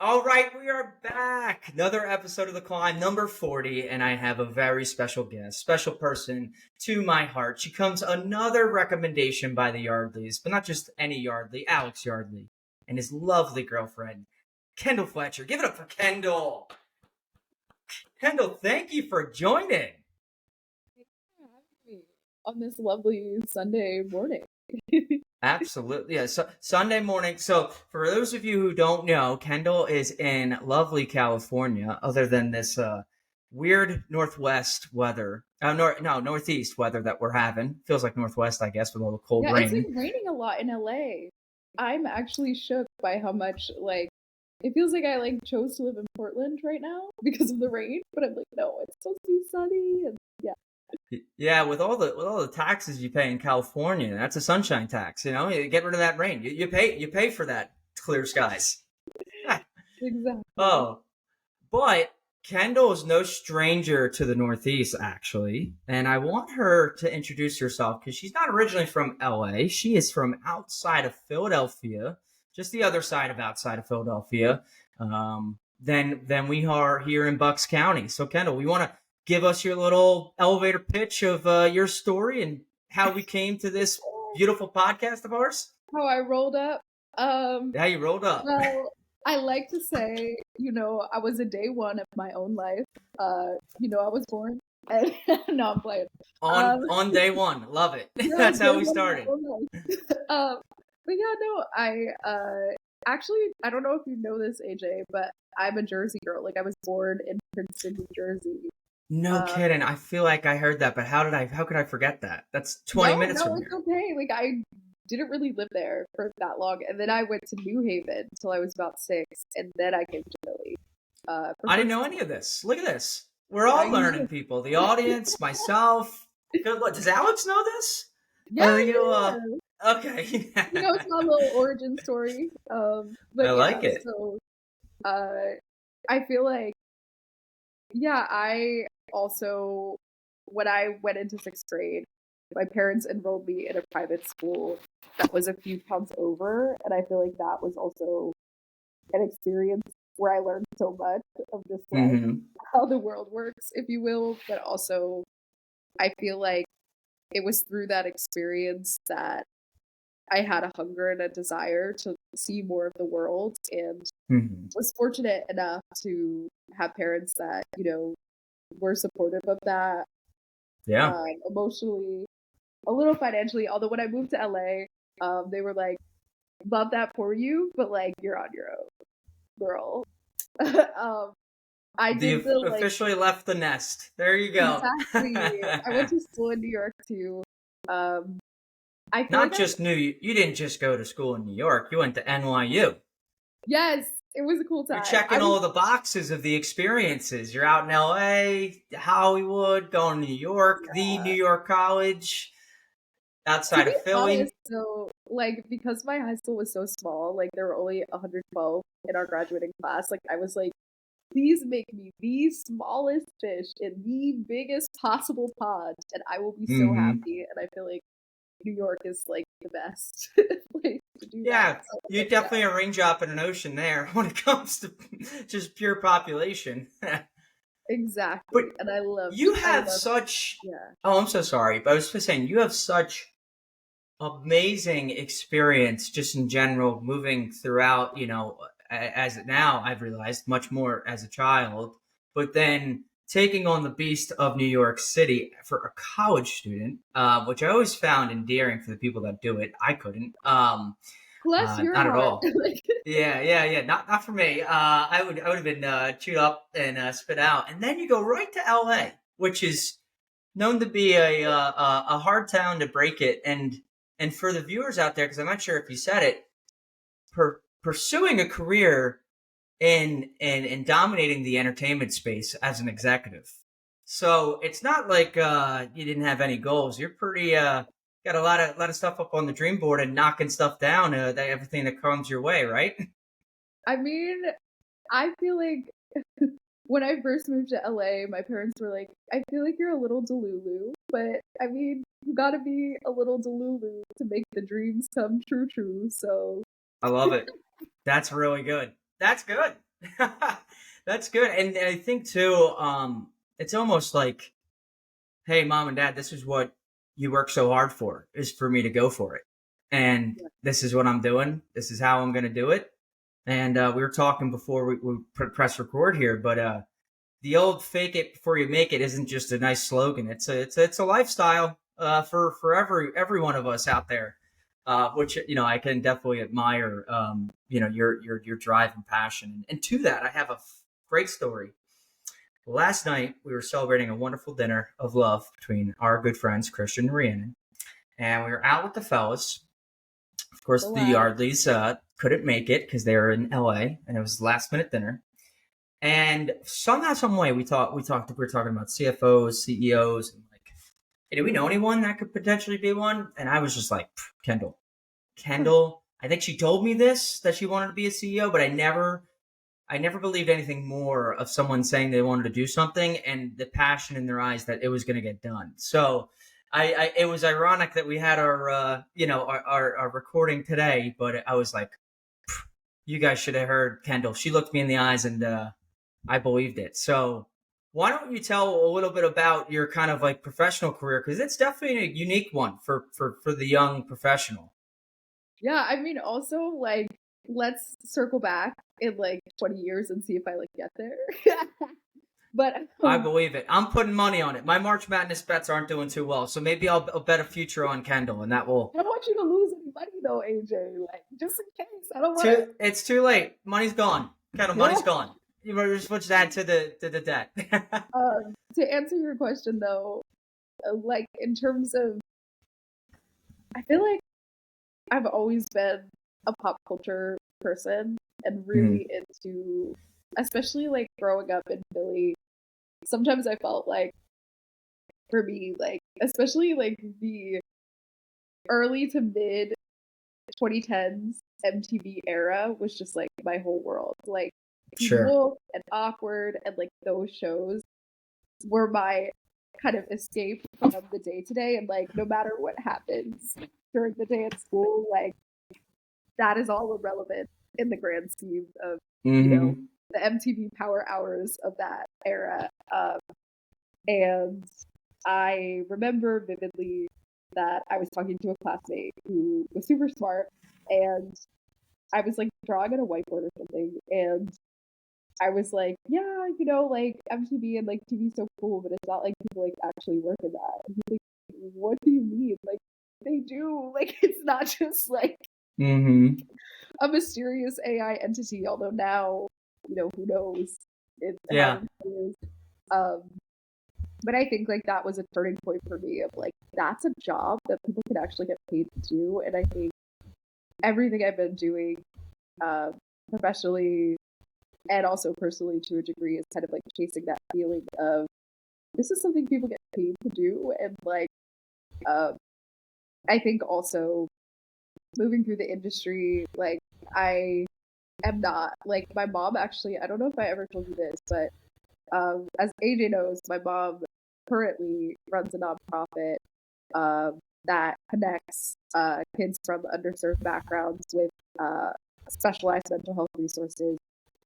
All right, we are back. Another episode of The Climb, number 40, and I have a very special guest, special person to my heart. She comes another recommendation by the Yardleys, but not just any Yardley, Alex Yardley, and his lovely girlfriend, Kendall Fletcher. Give it up for Kendall. Kendall, thank you for joining. Thanks for having me on this lovely Sunday morning. Absolutely. Yeah. So Sunday morning. So for those of you who don't know, Kendall is in lovely California, other than this weird northwest weather. Northeast weather that we're having. Feels like northwest, I guess, with all the cold Yeah, it's like rain. raining a lot in LA. I'm actually shook by how much it feels like I chose to live in Portland right now because of the rain, but I'm like, no, it's supposed to be sunny and yeah. Yeah, with all the taxes you pay in California, that's a sunshine tax. You know, you get rid of that rain. You pay for that clear skies. Exactly. Oh, but Kendall is no stranger to the Northeast, actually. And I want her to introduce herself because she's not originally from LA. She is from outside of Philadelphia, just the other side of outside of Philadelphia. Than we are here in Bucks County. So, Kendall, we want to give us your little elevator pitch of your story and how we came to this beautiful podcast of ours. How I rolled up. How you rolled up. Well, I like to say, I was a day one of my own life. I was born and no, I'm playing. on Um, on day one. Love it. yeah, That's day how we one of my started. own life. But yeah, no, actually I don't know if you know this, AJ, but I'm a Jersey girl. Like I was born in Princeton, New Jersey. No Uh, kidding. I feel like I heard that, but how could I forget that? That's 20 no, minutes no, from it's here. okay. Like I didn't really live there for that long, and then I went to New Haven until I was about 6, and then I came to Philly. For I didn't first know school. any of this. Look at this. We're Now all you learning, people. The audience, myself. Good. What does Alex know this? yeah, Are you yeah. okay? It's my little origin story. I But like yeah, it. so uh, I feel like yeah, I also when I went into 6th grade, my parents enrolled me in a private school that was a few towns over, and I feel like that was also an experience where I learned so much of just Hmm. how the world works, if you will, but also I feel like it was through that experience that I had a hunger and a desire to see more of the world and Hmm. was fortunate enough to have parents that, were supportive of that, Yeah. emotionally, a little financially. Although when I moved to LA, they were like, love that for you, but like you're on your own, girl. um, I did the Officially left the nest. There you go. exactly. I went to school in New York too. Um, I feel like Not just you didn't just go to school in New York. You went to NYU. yes, it was a cool You're time. I checking was all the boxes of the experiences. You're out in LA, Hollywood, going to New York, the New York college, to outside be of honest Philly. though, like because my high school was so small, like there were only 112 in our graduating class. Like I was like, please make me the smallest fish in the biggest possible pond, and I will be so Hmm. happy. And I feel like New York is like the best place to do that. Yeah, So you're like, definitely a raindrop in an ocean there when it comes to just pure population. But exactly. And you I have loved, such. yeah. Oh, I'm so sorry, but I was just saying you have such amazing experience just in general moving throughout, as now I've realized much more as a child, but then taking on the beast of New York City for a college student, which I always found endearing for the people that do it. I couldn't, Bless your not at heart. all. Yeah. Not for me. I would have been chewed up and spit out. And then you go right to LA, which is known to be a hard town to break it. And for the viewers out there, because I'm not sure if you said it, pursuing a career in dominating the entertainment space as an executive. So it's not like you didn't have any goals. You're pretty got a lot of stuff up on the dream board and knocking stuff down. Everything that comes your way, right? I mean, I feel like when I first moved to LA, my parents were like, I feel like you're a little delulu, but I mean, you gotta be a little delulu to make the dreams come true. So, I love it. That's really good. That's good. That's good. And I think too, it's almost like, hey, mom and dad, this is what you work so hard for, is for me to go for it. And Yeah. this is what I'm doing. This is how I'm going to do it. And we were talking before we press record here, but the old "fake it before you make it" isn't just a nice slogan. It's a lifestyle for every one of us out there, which I can definitely admire. Your drive and passion, and to that, I have a great story. Last night we were celebrating a wonderful dinner of love between our good friends Christian and Rhiannon, and we were out with the fellas. Of course, Oh, the wow. Yardleys couldn't make it because they were in LA, and it was last minute dinner. And somehow, some way, we were talking about CFOs, CEOs, and like, hey, do we know anyone that could potentially be one? And I was just like, Kendall. Kendall. I think she told me this, that she wanted to be a CEO, but I never believed anything more of someone saying they wanted to do something and the passion in their eyes that it was going to get done. So it was ironic that we had our recording today, but I was like, you guys should have heard Kendall. She looked me in the eyes and I believed it. So why don't you tell a little bit about your kind of like professional career? Because it's definitely a unique one for the young professional. Yeah, I mean, also, like, let's circle back in like 20 years and see if I like get there. But I believe it. I'm putting money on it. My March Madness bets aren't doing too well, so maybe I'll bet a future on Kendall, and that will. I don't want you to lose any money though, AJ. Like, just in case. I don't want to. It's too late. Money's gone. Kendall, money's gone. You're supposed to add to the debt. To answer your question though, like in terms of, I feel like I've always been a pop culture person and Mhm. really into, especially like growing up in Philly. Sometimes I felt like for me, like especially like the early to mid 2010s MTV era was just like my whole world. Like Teen Sure. Wolf and Awkward and like those shows were my kind of escape from the day to day. And like no matter what happens during the day at school, like that is all irrelevant in the grand scheme of, you know, Mm-hmm. the MTV power hours of that era. And I remember vividly that I was talking to a classmate who was super smart, and I was like drawing on a whiteboard or something, and I was like, yeah, like MTV and like TV so cool, but it's not like people like actually work in that. And he's like, what do you mean? Like they do. Like it's not just like Mm-hmm. a mysterious AI entity, although now, who knows how Yeah. it is. Um, but I think like that was a turning point for me of like that's a job that people can actually get paid to do. And I think everything I've been doing uh, professionally and also personally to a degree is kind of like chasing that feeling of this is something people get paid to do. And like um, I think also moving through the industry, like I am not like my mom actually, I don't know if I ever told you this, but as AJ knows, my mom currently runs a nonprofit that connects kids from underserved backgrounds with specialized mental health resources,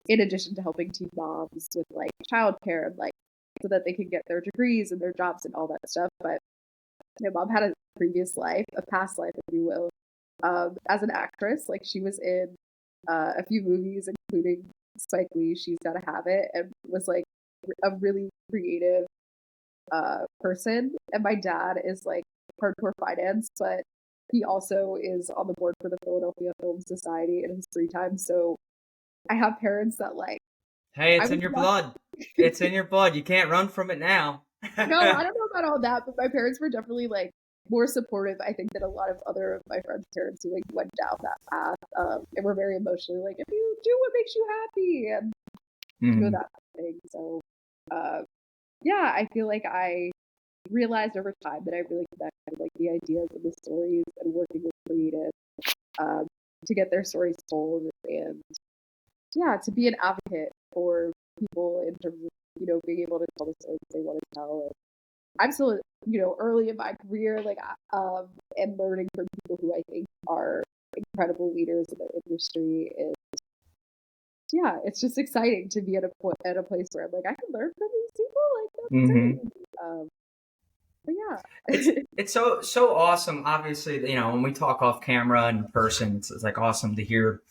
in addition to helping teen moms with like childcare and like so that they can get their degrees and their jobs and all that stuff. But my mom had a previous life, a past life, if you will, as an actress. Like she was in a few movies, including Spike Lee, She's Gotta Have It, and was like a really creative person. And my dad is like hardcore finance, but he also is on the board for the Philadelphia Film Society in his free time. So I have parents that like Hey, I it's was in your not, blood. It's in your blood. You can't run from it now. no, I don't know about all that, but my parents were definitely like more supportive, I think, than a lot of other of my friends' parents who like went down that path. And were very emotionally like, if you do what makes you happy and Mm-hmm. that thing. So uh yeah, I feel like I realized over time that I really connect with like the ideas and the stories and working with creatives um, to get their stories told and yeah, to be an advocate for people in terms of being able to tell the stories they want to tell. And I'm still early in my career, like and learning from people who I think are incredible leaders in the industry. And yeah, it's just exciting to be at a place where I'm like, I can learn from these people. Like that's Hmm. exciting. But It's yeah. it's so awesome. Obviously, when we talk off camera and in person, it's like awesome to hear,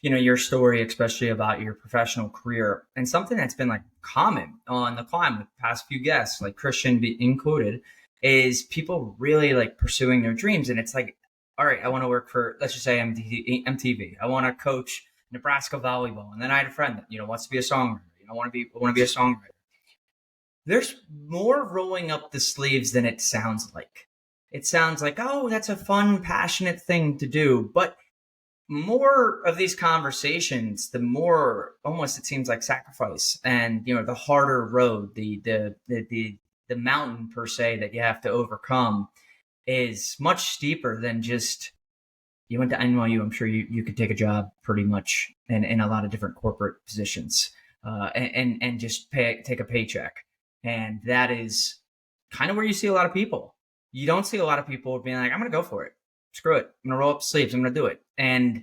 your story, especially about your professional career, and something that's been like common on the climb with the past few guests, like Christian included, is people really like pursuing their dreams. And it's like, all right, I want to work for, let's just say MTV. I want to coach Nebraska volleyball, and then I had a friend that wants to be a songwriter. I want to be a songwriter. There's more rolling up the sleeves than it sounds like. It sounds like, oh, that's a fun, passionate thing to do. But more of these conversations, the more almost it seems like sacrifice and, the harder road, the mountain per se that you have to overcome is much steeper than just you went to NYU. I'm sure you could take a job pretty much in a lot of different corporate positions, and just take a paycheck. And that is kind of where you see a lot of people. You don't see a lot of people being like, I'm going to go for it. Screw it. I'm going to roll up the sleeves. I'm going to do it. And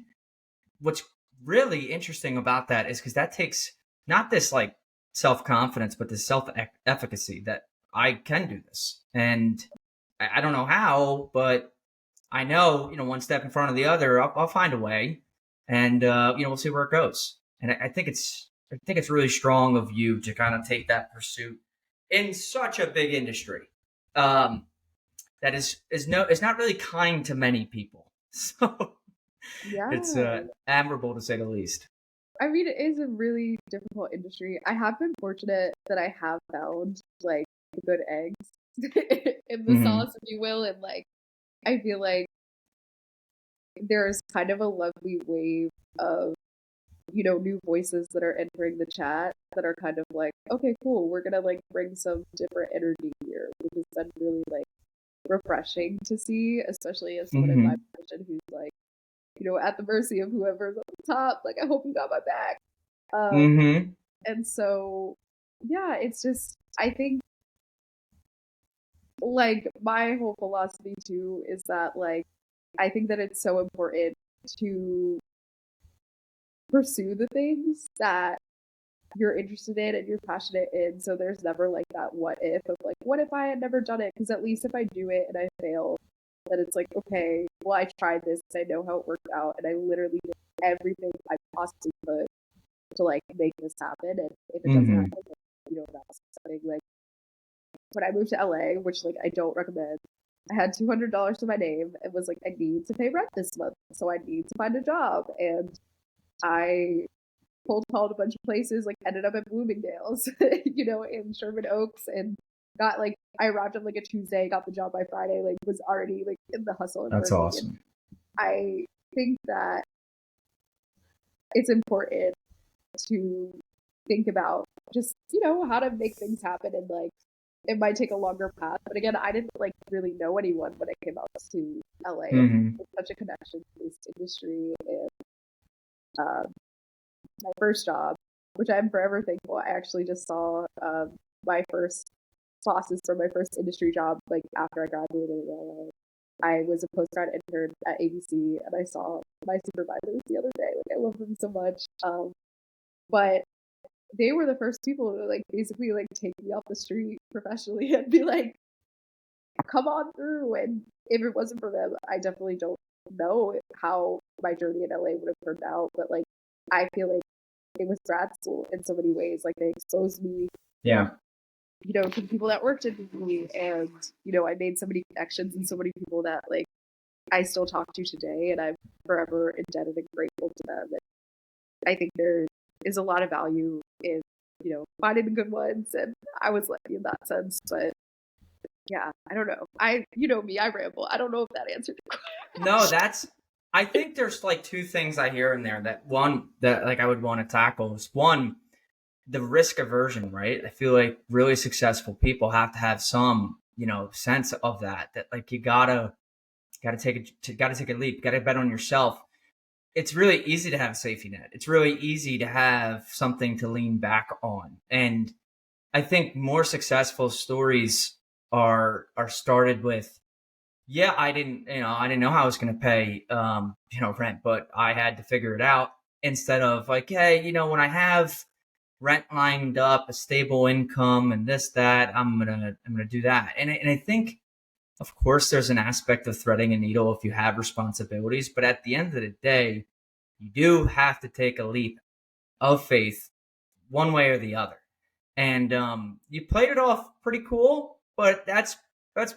what's really interesting about that is because that takes not this like self confidence, but this self efficacy that I can do this. And I don't know how, but I know, one step in front of the other, I'll find a way, and we'll see where it goes. And I think it's really strong of you to kind of take that pursuit in such a big industry, that is not really kind to many people. So it's Yeah. admirable to say the least. I mean, it is a really difficult industry. I have been fortunate that I have found like good eggs in the Hmm. sauce, if you will, and like I feel like there's kind of a lovely wave of new voices that are entering the chat that are kind of like, okay, cool, we're gonna like bring some different energy here, which has been really like refreshing to see, especially as someone in my Hmm. position who's like, at the mercy of whoever's at the top. Like, I hope you got my back. Um, Hmm. and so, yeah, it's just, I think, like, my whole philosophy too is that, like, I think that it's so important to pursue the things that you're interested in and you're passionate in. So there's never like that what if of like, what if I had never done it? Because at least if I do it and I fail, then it's like, okay, well, I tried this, I know how it worked out, and I literally did everything I possibly could to like make this happen. And if it doesn't Hmm. happen, then, that's something like when I moved to LA, which like I don't recommend. I had $200 to my name and was like, I need to pay rent this month, so I need to find a job. And I cold called a bunch of places, like ended up at Bloomingdale's, in Sherman Oaks, and got like I arrived on like a Tuesday, got the job by Friday, like was already like in the hustle and That's working. And awesome. I think that it's important to think about just, how to make things happen, and like it might take a longer path. But again, I didn't like really know anyone when I came out to LA. Hmm. It's such a connection based industry, and um, my first job, which I'm forever thankful. I actually just saw my first bosses for my first industry job, like after I graduated. I was a postgrad intern at ABC, and I saw my supervisors the other day. Like, I love them so much. But they were the first people to like basically like take me off the street professionally and be like, "Come on through." And if it wasn't for them, I definitely don't know how my journey in LA would have turned out. But like, I feel like it was grad school in so many ways. Like, they exposed me, Yeah. to the people that worked at me, and I made so many connections and so many people that like I still talk to today, and I'm forever indebted and grateful to them. And I think there is a lot of value in finding the good ones, and I was lucky in that sense. But yeah, I don't know. Me, I ramble. I don't know if that answered your No, question. I think there's like two things I hear in there that one that like I would want to tackle is one, the risk aversion, right? I feel like really successful people have to have some, sense of that like you gotta take a leap, gotta bet on yourself. It's really easy to have a safety net. It's really easy to have something to lean back on. And I think more successful stories are started with, yeah, I didn't know how I was going to pay, rent, but I had to figure it out. instead of like, hey, when I have rent lined up, a stable income, and this, that, I'm gonna do that. And I think, of course, there's an aspect of threading a needle if you have responsibilities, but at the end of the day, you do have to take a leap of faith one way or the other. And you played it off pretty cool, but that's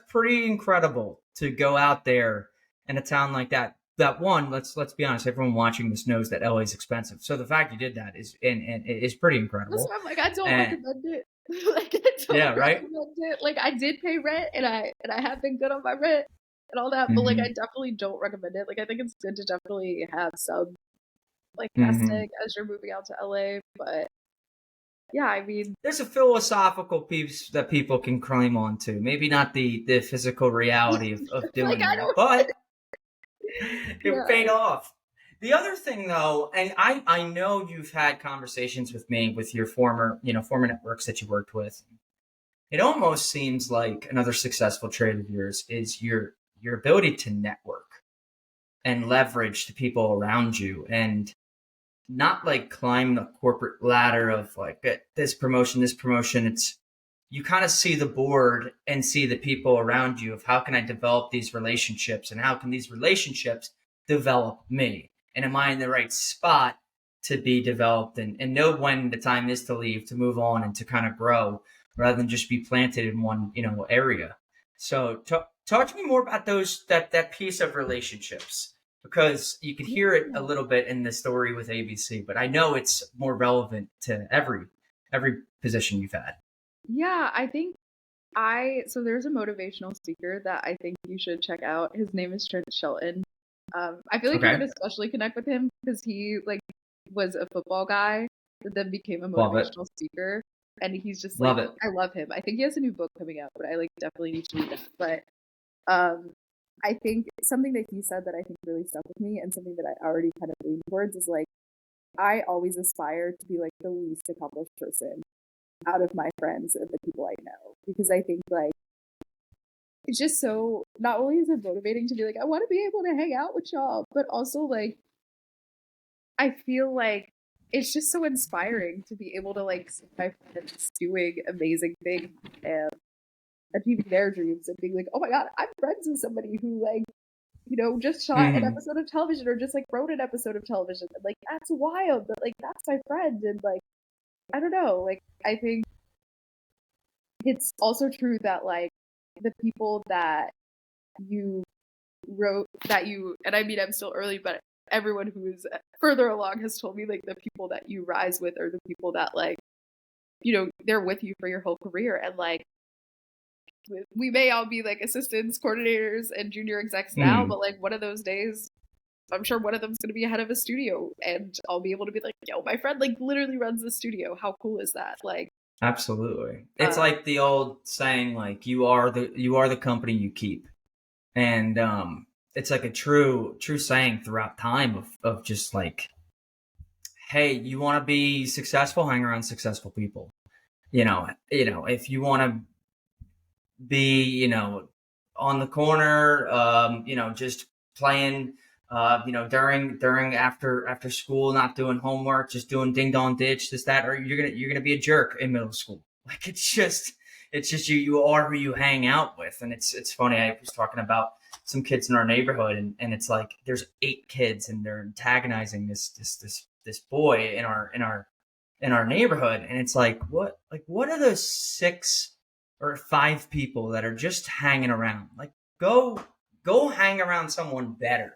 pretty incredible to go out there in a town like that. That one, let's be honest, everyone watching this knows that LA is expensive. So the fact you did that and is pretty That's incredible. why I'm like, I don't And recommend it. Like, I don't yeah, right. recommend it. Like, I did pay rent, and I have been good on my rent and all that, but like, I Hmm. definitely don't recommend it. Like, I think it's good to definitely have some like nest Hmm. egg as you're moving out to LA. But yeah, I mean, There's a philosophical piece that people can climb onto. Maybe not the physical reality of like, doing I that, don't. but it Yeah, paid off. The other thing, though, and I know you've had conversations with me with your former networks that you worked with. It almost seems like another successful trait of yours is your ability to network and leverage the people around you, and not like climb the corporate ladder of like this promotion, this promotion. It's you kind of see the board and see the people around you of how can I develop these relationships and how can these relationships develop me? And am I in the right spot to be developed and know when the time is to leave, to move on and to kind of grow rather than just be planted in one, area. So talk to me more about that piece of relationships because you could hear it a yeah, little bit in the story with ABC, but I know it's more relevant to every position you've had. yeah. I think so there's a motivational speaker that I think you should check out. His name is Trent Shelton. I feel like you would Okay. especially connect with him because he like was a football guy that then became a Love it. motivational speaker, and he's just like Love it. I love him. I think he has a new book coming out, but I like definitely need to read that. But I think something that he said that I think really stuck with me, and something that I already kind of leaned towards is like I always aspire to be like the least accomplished person out of my friends and the people I know because I think like it's just so not only is it motivating to be like I want to be able to hang out with y'all, but also like I feel like it's just so inspiring to be able to like see my friends doing amazing things and achieving their dreams and being like, oh my god, I'm friends with somebody who like just shot an Hmm. episode of television or just like wrote an episode of television. And, like that's wild, but like that's my friend and like I don't know, like I think it's also true that like the people that you wrote that you and I mean I'm still early, but everyone who is further along has told me like the people that you rise with are the people that like they're with you for your whole career and like we may all be like assistants, coordinators, and junior execs now, Hmm. but like one of those days I'm sure one of them's going to be head of a studio and I'll be able to be like, yo, my friend like literally runs the studio. How cool is that? Like, Absolutely. It's uh, like the old saying, like you are the company you keep, and it's like a true saying throughout time of just like, hey, you want to be successful, hang around successful people. If you want to be, on the corner, just playing, during after school, not doing homework, just doing ding dong ditch, this that, or you're gonna be a jerk in middle school. Like it's just you are who you hang out with, and it's funny. I was talking about some kids in our neighborhood, and it's like there's 8 kids, and they're antagonizing this boy in our neighborhood, and it's like what are those 6 or 5 people that are just hanging around? Like go hang around someone better.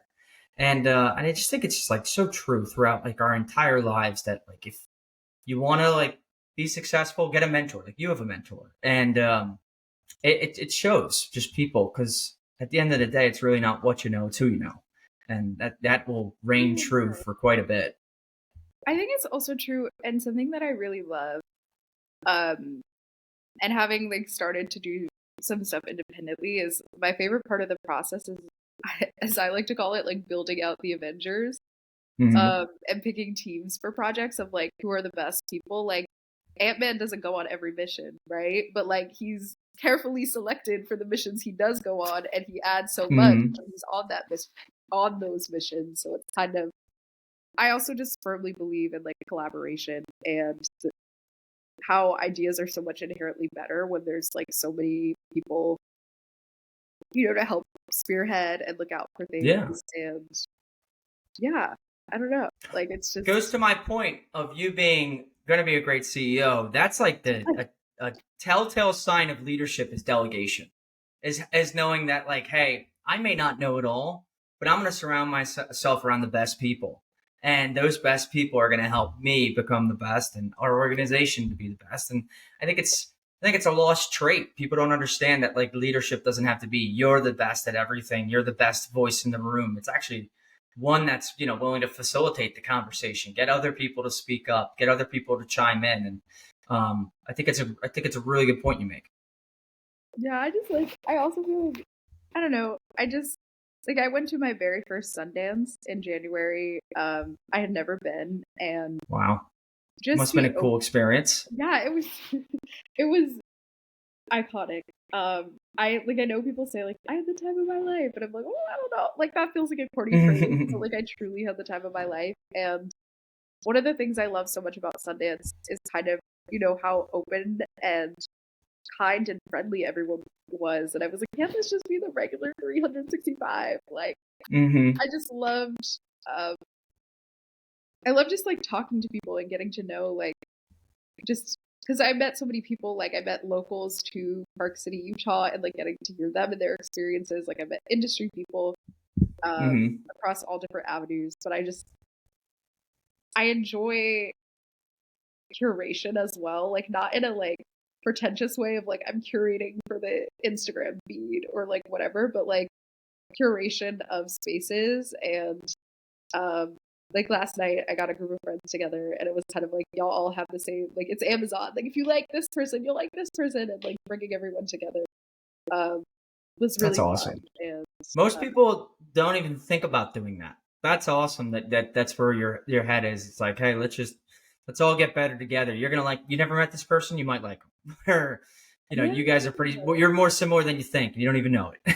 And I just think it's just like so true throughout like our entire lives that like if you want to like be successful, get a mentor. Like you have a mentor, and it shows just people because at the end of the day, it's really not what you know, it's who you know, and that will reign true for quite a bit. I think it's also true and something that I really love. Um, and having like started to do some stuff independently is my favorite part of the process is, as I like to call it, like building out the Avengers. Hmm. And picking teams for projects of like who are the best people. Like Ant-Man doesn't go on every mission, right? But like he's carefully selected for the missions he does go on, and he adds so much Hmm. when he's on that mission, on those missions. So it's kind of I also just firmly believe in like collaboration and how ideas are so much inherently better when there's like so many people, to help spearhead and look out for Yeah. things. And yeah, I don't know. Like it's Goes just to my point of you being going to be a great CEO. That's like a telltale sign of leadership is delegation, is knowing that like, hey, I may not know it all, but I'm going to surround myself around the best people, and those best people are going to help me become the best, and our organization to be the best. And I think it's I think it's a lost trait. People don't understand that like leadership doesn't have to be you're the best at everything, you're the best voice in the room. It's actually one that's willing to facilitate the conversation, get other people to speak up, get other people to chime in. And I think it's a really good point you make. yeah, I also feel like I don't know. I just like I went to my very first Sundance in January. I had never been, and Wow, just must have the been a cool experience. yeah, it was it was iconic. I know people say like I had the time of my life, but I'm like, oh, I don't know. Like that feels like a corny phrase, but like I truly had the time of my life. And one of the things I love so much about Sundance is kind of how open and kind and friendly everyone was, and I was like, can't this just be the regular 365? Like Hmm. I just loved. Um, I love just like talking to people and getting to know like just because I met so many people, like I met locals to Park City, Utah, and like getting to hear them and their experiences. Like I met industry people Hmm. across all different avenues, but I enjoy curation as well, like not in a like pretentious way of like I'm curating for the Instagram feed or like whatever, but like curation of spaces. And um like last night I got a group of friends together and it was kind of like y'all all have the same, like it's Amazon, like if you like this person you'll like this person, and like bringing everyone together um was That's really fun. awesome. And Most people don't even think about doing that. That's awesome. That's where your head is. It's like, hey, let's all get better together. You're gonna like you never met this person, you might like them. Or yeah, you guys are pretty. Well, you're more similar than you think. And you don't even know it.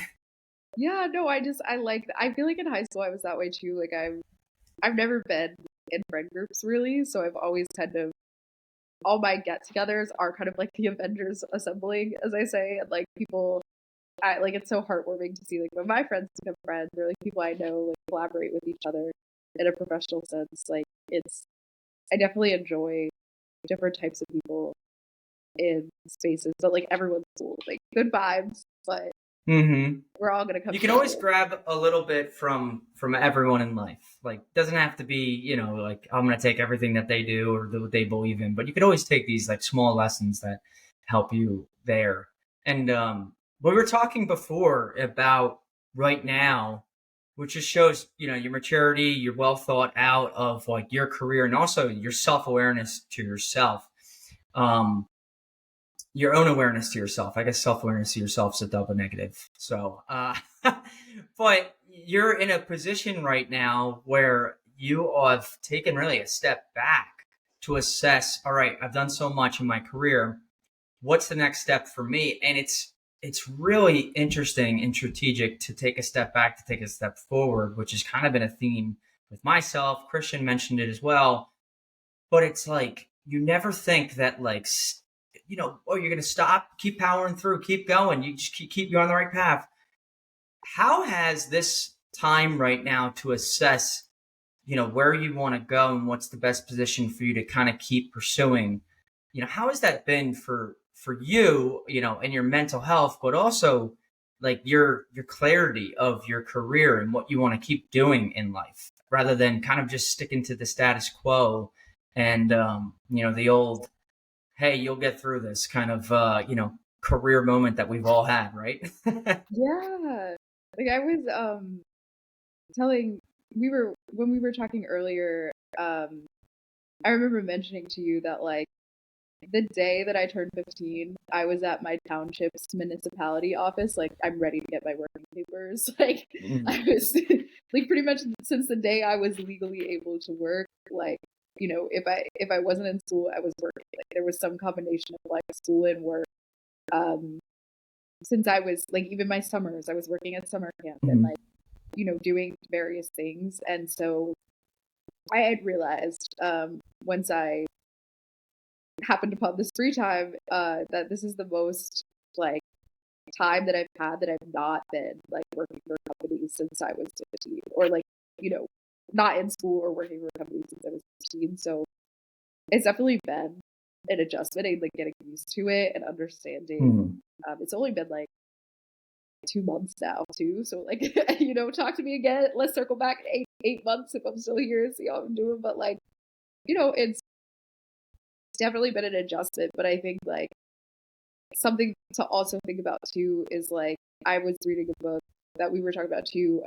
yeah, no, I like I feel like in high school I was that way too. Like I've never been in friend groups really, so I've always kind of all my get-togethers are kind of like the Avengers assembling, as I say, and like people, I like it's so heartwarming to see like when my friends become friends or like people I know like collaborate with each other in a professional sense. Like it's, I definitely enjoy different types of people in spaces, but like everyone's cool, like good vibes, but Hmm. we're all gonna come You can always together. grab a little bit from everyone in life. Like doesn't have to be, like I'm gonna take everything that they do or what they believe in, but you can always take these like small lessons that help you there. And we were talking before about right now, which just shows, your maturity, you're well thought out of like your career and also your self-awareness to yourself. Um, your own awareness to yourself. I guess self awareness to yourself is a double negative. So, but you're in a position right now where you have taken really a step back to assess. All right, I've done so much in my career. What's the next step for me? And it's really interesting and strategic to take a step back to take a step forward, which has kind of been a theme with myself. Christian mentioned it as well, but it's like you never think that like oh, you're gonna stop, keep powering through, keep going, you just keep you on the right path. How has this time right now to assess where you want to go and what's the best position for you to kind of keep pursuing, how has that been for you, in your mental health, but also like your clarity of your career and what you want to keep doing in life rather than kind of just sticking to the status quo and the old, hey, you'll get through this kind of career moment that we've all had, right? Yeah, like I was telling, we were when we were talking earlier, I remember mentioning to you that like the day that I turned 15, I was at my township's municipality office. Like, I'm ready to get my working papers. Like, Mm. I was like pretty much since the day I was legally able to work. Like, if I wasn't in school, I was working. Like, there was some combination of like school and work. Um, since I was like even my summers, I was working at summer camp and Mhm. like doing various things. And so I had realized once I happened upon this free time that this is the most like time that I've had that I've not been like working for companies since I was 15, or like, you know, not in school or working for companies since I was 15. So it's definitely been an adjustment and like getting used to it and understanding. It's only been like 2 months now too. So like, you know, talk to me again. Let's circle back in eight months if I'm still here, see how I'm doing. But like, you know, it's definitely been an adjustment. But I think like something to also think about too is like I was reading a book that we were talking about too.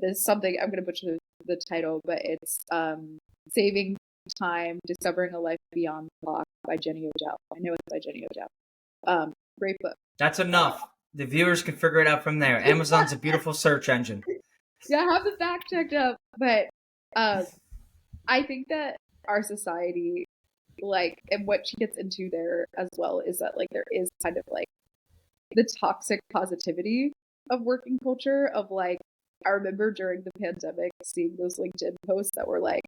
There's something I'm gonna butcher the title, but it's Saving Time, Discovering a Life Beyond the Clock by Jenny Odell. I know it's by Jenny Odell. Great book. That's enough. The viewers can figure it out from there. Amazon's a beautiful search engine. Yeah, I have the fact checked up, but I think that our society, like, and what she gets into there as well is that like there is kind of like the toxic positivity of working culture of like I remember during the pandemic seeing those LinkedIn posts that were like,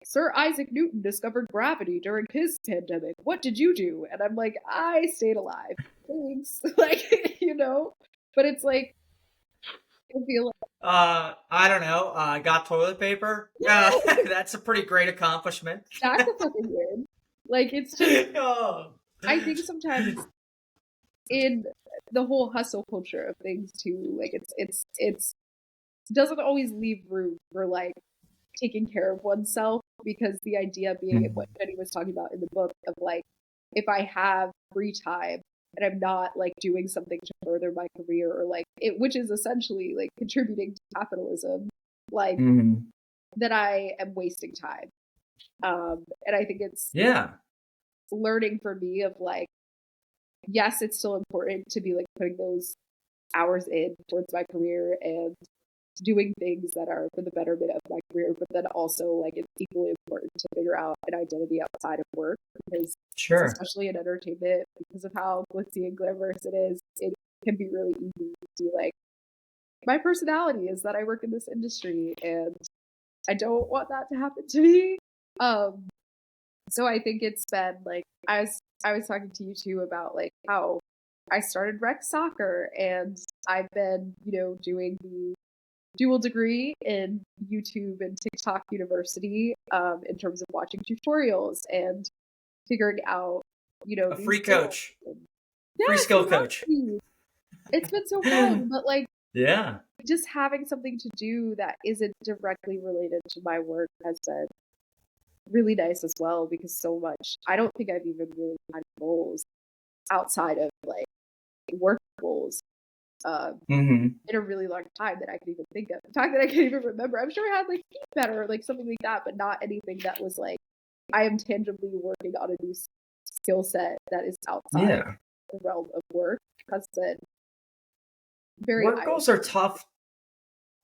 Sir Isaac Newton discovered gravity during his pandemic. What did you do? And I'm like, I stayed alive. Thanks. Like, you know? But it's like, I feel like. I don't know. I got toilet paper. That's a pretty great accomplishment. That's a fucking win. Like, it's just. I think sometimes in the whole hustle culture of things too, like, it's doesn't always leave room for like taking care of oneself, because the idea being what Jenny was talking about in the book of like, if I have free time and I'm not like doing something to further my career or like it, which is essentially like contributing to capitalism, like that I am wasting time. And I think it's learning for me of like, yes, it's still important to be like putting those hours in towards my career and doing things that are for the betterment of my career, but then also like it's equally important to figure out an identity outside of work, because especially in entertainment, because of how glitzy and glamorous it is, it can be really easy to be like, my personality is that I work in this industry and I don't want that to happen to me. So I think it's been like I was talking to you too about like how I started rec soccer and I've been, you know, doing the dual degree in YouTube and TikTok University in terms of watching tutorials and figuring out, you know, a free coach, free skill coach. It's been so fun, but like, yeah, just having something to do that isn't directly related to my work has been really nice as well, because so much, I don't think I've even really had goals outside of like work goals in a really long time that I can even think of. The fact that I can't even remember, I'm sure I had like better or like something like that, but not anything that was like I am tangibly working on a new skill set that is outside the realm of work. Has been very work goals are tough.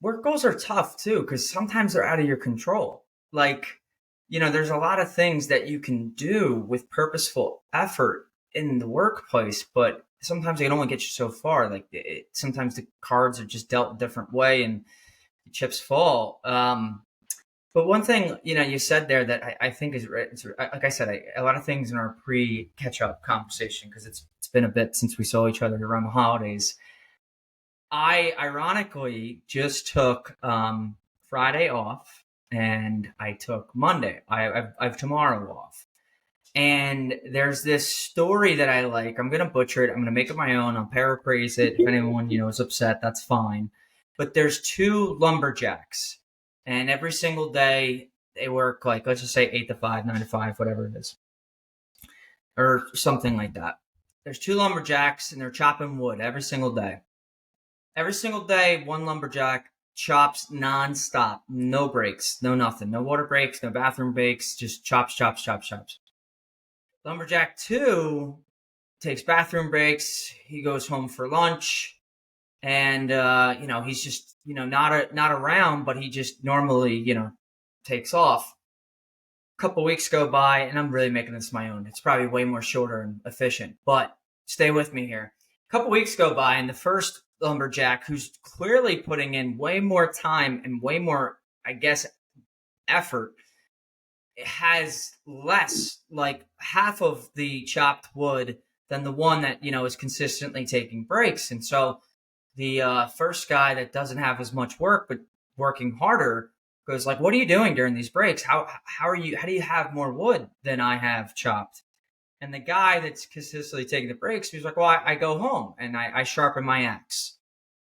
Work goals are tough too, because sometimes they're out of your control. Like, you know, there's a lot of things that you can do with purposeful effort in the workplace, but sometimes they can only get you so far. Like sometimes the cards are just dealt a different way and the chips fall. But one thing, you know, you said there that I think is like I said, a lot of things in our pre-catch-up conversation, because it's been a bit since we saw each other around the holidays. I ironically just took Friday off, and I took Monday. I've tomorrow off. And there's this story that I like. I'm going to butcher it. I'm going to make it my own. I'll paraphrase it. If anyone, you know, is upset, that's fine. But there's two lumberjacks, and every single day they work like, let's just say 8 to 5, 9 to 5, whatever it is, or something like that. There's two lumberjacks, and they're chopping wood every single day. Every single day, one lumberjack chops nonstop, no breaks, no nothing, no water breaks, no bathroom breaks, just chops, chops, chops, chops. Lumberjack 2 takes bathroom breaks. He goes home for lunch, and you know, he's just, you know, not around, but he just normally, you know, takes off. A couple weeks go by, and I'm really making this my own. It's probably way more shorter and efficient, but stay with me here. A couple weeks go by, and the first lumberjack, who's clearly putting in way more time and way more I guess, effort, it has less, like half of the chopped wood than the one that, is consistently taking breaks. And so the first guy that doesn't have as much work but working harder goes like, what are you doing during these breaks? How do you have more wood than I have chopped? And the guy that's consistently taking the breaks, he was like, well, I go home and I sharpen my axe.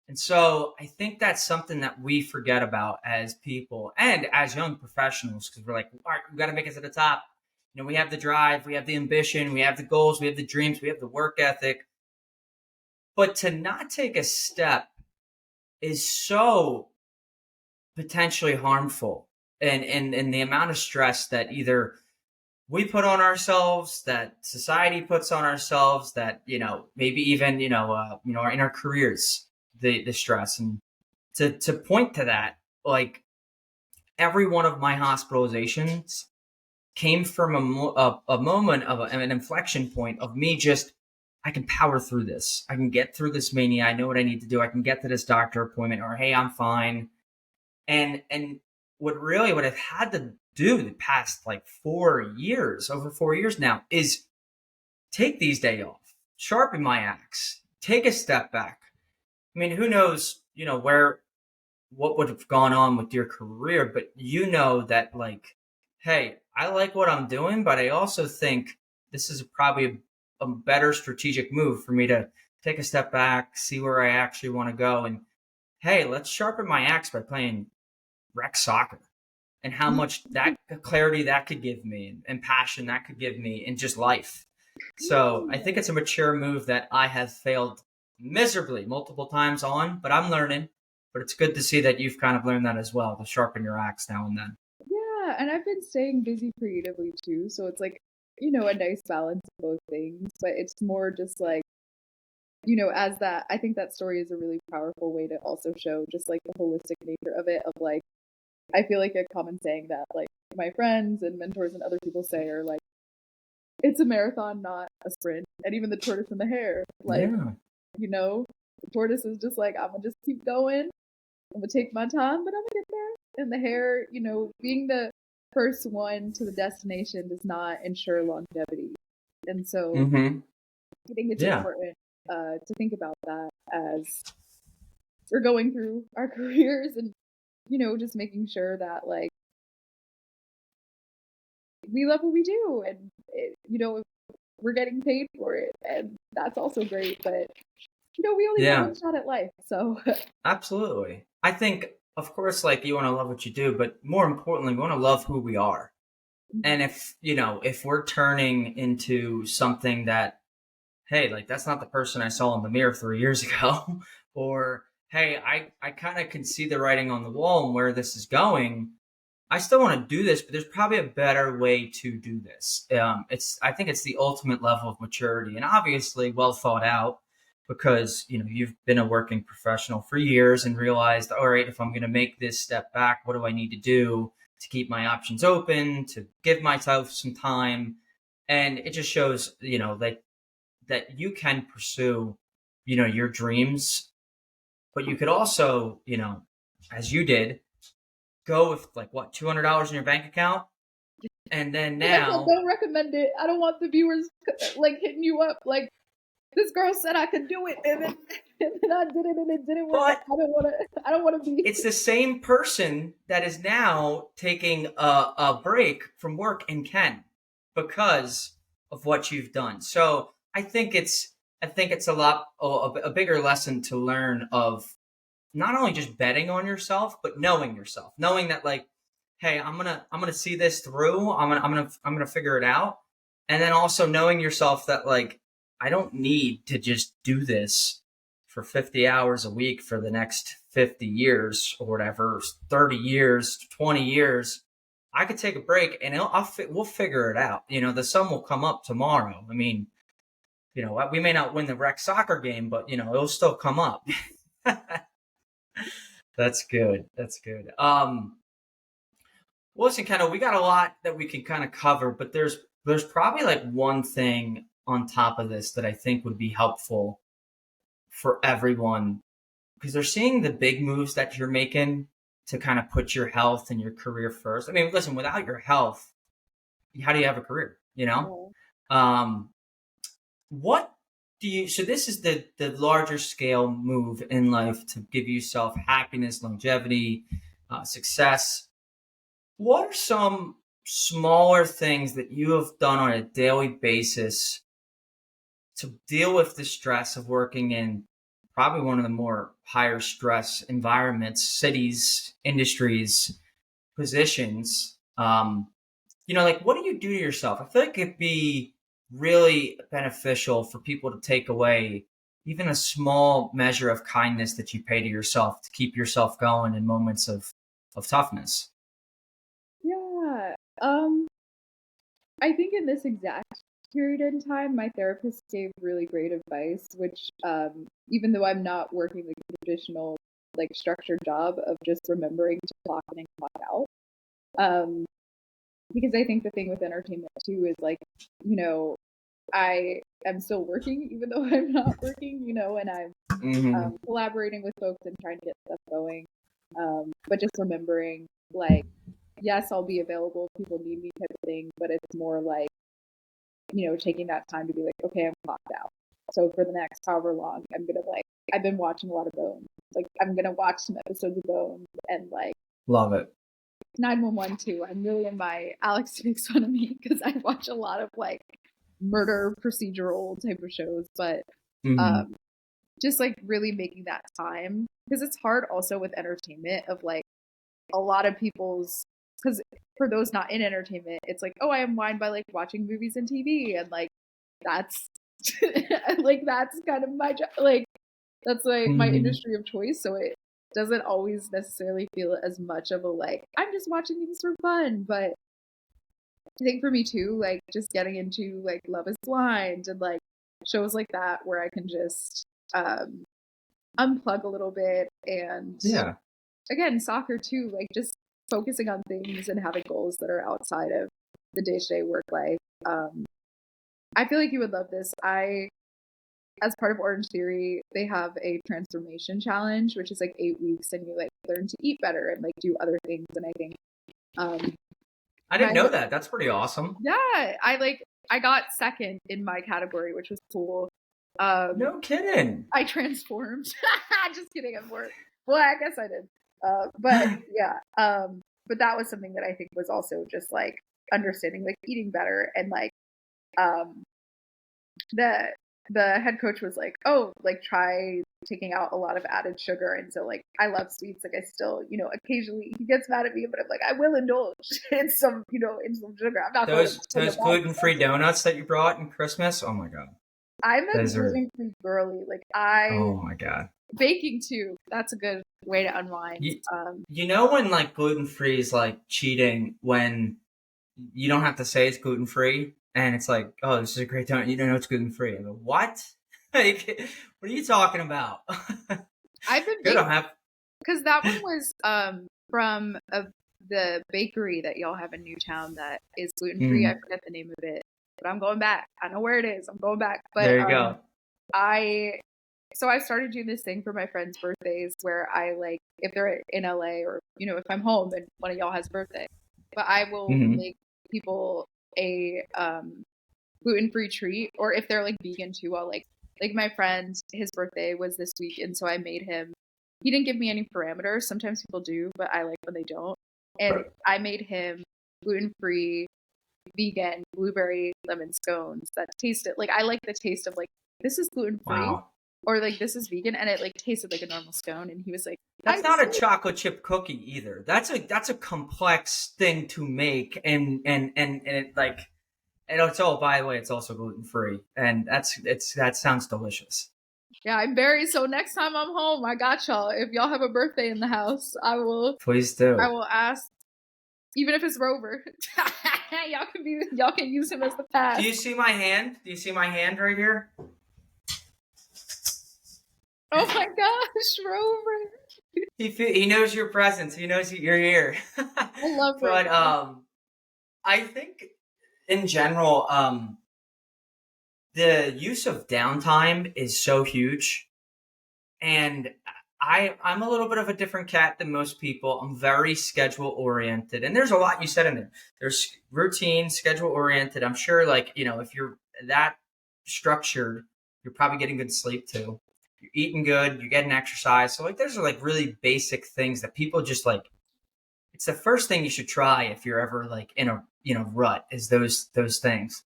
And so I think that's something that we forget about as people and as young professionals, because we're like, all right, we got to make it to the top. We have the drive, we have the ambition, we have the goals, we have the dreams, we have the work ethic. But to not take a step is so potentially harmful. And the amount of stress that either we put on ourselves, that society puts on ourselves, that, maybe even, in our careers, the stress. And to point to that, like every one of my hospitalizations came from a moment of an inflection point of me just, I can power through this. I can get through this mania. I know what I need to do. I can get to this doctor appointment, or, hey, I'm fine. And what I've had to do the past like 4 years, over 4 years now, is take these days off, sharpen my axe, take a step back. I mean, who knows, what would have gone on with your career, but that, like, hey, I like what I'm doing, but I also think this is probably a better strategic move for me to take a step back, see where I actually want to go. And hey, let's sharpen my axe by playing rec soccer, and how much that clarity that could give me, and passion that could give me in just life. So I think it's a mature move that I have failed miserably multiple times on, but I'm learning. But it's good to see that you've kind of learned that as well, to sharpen your axe now and then. Yeah, and I've been staying busy creatively too, so it's like, a nice balance of both things, but it's more just like, as that, I think that story is a really powerful way to also show just like the holistic nature of it, of like, I feel like a common saying that like my friends and mentors and other people say are like, it's a marathon, not a sprint. And even the tortoise and the hare, like, Yeah. The tortoise is just like, I'm gonna just keep going. I'm gonna take my time, but I'm gonna get there. And the hare, being the first one to the destination does not ensure longevity. And so Mm-hmm. I think it's Yeah. important to think about that as we're going through our careers, and just making sure that like we love what we do, and we're getting paid for it, and that's also great. But we only get Yeah. one shot at life, so Absolutely. I think, of course, like, you want to love what you do, but more importantly, we want to love who we are. And if we're turning into something that, hey, like, that's not the person I saw in the mirror 3 years ago, or, hey, I kind of can see the writing on the wall and where this is going. I still want to do this, but there's probably a better way to do this. I think it's the ultimate level of maturity, and obviously well thought out, because you've been a working professional for years and realized, all right, if I'm going to make this step back, what do I need to do to keep my options open, to give myself some time? And it just shows, that you can pursue, your dreams, but you could also, as you did, go with like what, $200 in your bank account, and then like I said, now, don't recommend it. I don't want the viewers like hitting you up like, this girl said I could do it, and then I did it, and it didn't work. but I don't want to be. it's the same person that is now taking a break from work and can, because of what you've done. So I think it's a bigger lesson to learn, of not only just betting on yourself, but knowing yourself, knowing that, like, hey, I'm gonna see this through. I'm gonna figure it out. And then also knowing yourself that, like, I don't need to just do this for 50 hours a week for the next 50 years or whatever, 30 years, 20 years. I could take a break, and we'll figure it out. The sun will come up tomorrow. I mean, we may not win the rec soccer game, but it'll still come up. That's good. That's good. Well, listen, Kendall, we got a lot that we can kind of cover, but there's probably like one thing on top of this that I think would be helpful for everyone, because they're seeing the big moves that you're making, to kind of put your health and your career first. I mean, listen, without your health, how do you have a career? You know, Yeah. um, what do you? So this is the larger scale move in life to give yourself happiness, longevity, success. What are some smaller things that you have done on a daily basis to deal with the stress of working in probably one of the more higher stress environments, cities, industries, positions? Like what do you do to yourself? I feel like it'd be really beneficial for people to take away even a small measure of kindness that you pay to yourself to keep yourself going in moments of toughness. Yeah. I think in this exact period in time, my therapist gave really great advice, which even though I'm not working like a traditional like structured job of just remembering to clock in and clock out. Um, because I think the thing with entertainment too is like, you know, I am still working even though I'm not working, and I'm Hmm. collaborating with folks and trying to get stuff going. But just remembering like, yes, I'll be available if people need me type of thing, but it's more like, taking that time to be like, okay, I'm clocked out. So for the next however long, I'm gonna like, I've been watching a lot of Bones. Like I'm gonna watch some episodes of Bones and like Love it. 911 too. I'm really in my Alex makes fun of me because I watch a lot of like murder procedural type of shows, but Hmm. um just like really making that time because it's hard also with entertainment of like a lot of people's because for those not in entertainment, it's like, oh, I unwind by like watching movies and TV and like that's like that's kind of my job. Like that's like my Hmm. industry of choice. So it doesn't always necessarily feel as much of a like I'm just watching things for fun. But I think for me too, like just getting into like Love is Blind and like shows like that where I can just um unplug a little bit and Yeah. again soccer too, like just focusing on things and having goals that are outside of the day-to-day work life. I feel like you would love this. I As part of Orange Theory, they have a transformation challenge, which is like 8 weeks, and you like learn to eat better and like do other things. And I think, um, I didn't my know that. That's pretty awesome. yeah, I got second in my category, which was cool. No kidding. I transformed. Just kidding, I'm more. Well, I guess I did. But yeah, but that was something that I think was also just like understanding like eating better and like um the the head coach was like, "Oh, like try taking out a lot of added sugar." And so like I love sweets. Like I still, occasionally he gets mad at me, but I'm like, I will indulge in some, in some sugar. I'm not going to swing a Those bag. gluten-free donuts that you brought in Christmas. Oh my god. I'm a Those are gluten-free girly. Like I oh my god. baking too. That's a good way to unwind. You, you know when like gluten-free is like cheating when you don't have to say it's gluten-free and it's like, oh, this is a great donut. You don't know it's gluten-free. I go, what? Like, what are you talking about? I've been Good, I'll baking have. because that one was from the bakery that y'all have in Newtown that is gluten free. I Mm, forget the name of it, but I'm going back. I know where it is. I'm going back. But there you go. I so I started doing this thing for my friends' birthdays where I like if they're in LA or if I'm home and one of y'all has a birthday, but I will Hmm. make people a gluten free treat, or if they're like vegan too, I'll like my friend, his birthday was this week, and so I made him. He didn't give me any parameters. Sometimes people do, but I like when they don't. And I made him gluten free, vegan blueberry lemon scones that tasted like I like the taste of like this is gluten free Wow. or like this is vegan, and it like tasted like a normal scone. And he was like, I That's not just a chocolate chip cookie either. That's a complex thing to make, and it like, and it's oh, by the way, it's also gluten free, and that sounds delicious. yeah, I'm very so next time I'm home, I got y'all. If y'all have a birthday in the house, Please I do. will ask. Even if it's Rover, y'all can use him as the Do pass. you see my hand? Do you see my hand right here? Oh my gosh, Rover! He knows your presence. He knows you're here. I love But Rover. I think in general, the use of downtime is so huge, and I'm a little bit of a different cat than most people. I'm very schedule oriented, and there's a lot you said in there. There's routine, schedule oriented. I'm sure, like, if you're that structured, you're probably getting good sleep too. You're eating good, you're getting exercise. So like, those are like really basic things that people just like. It's the first thing you should try if you're ever like in a rut, is those things.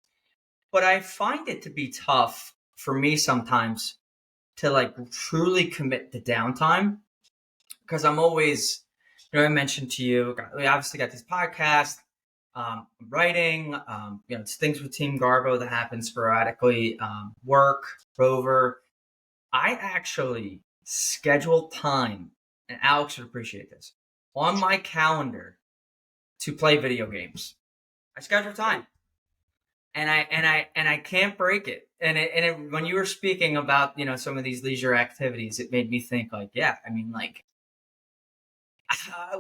But I find it to be tough for me sometimes to like truly commit to downtime, because I'm always, I mentioned to you, we obviously got this podcast, writing, it's things with Team Garbo that happen sporadically, work, Rover. I actually schedule time, and Alex would appreciate this, on my calendar to play video games. I schedule time, and I can't break it. When you were speaking about some of these leisure activities, it made me think like, yeah, I mean, like,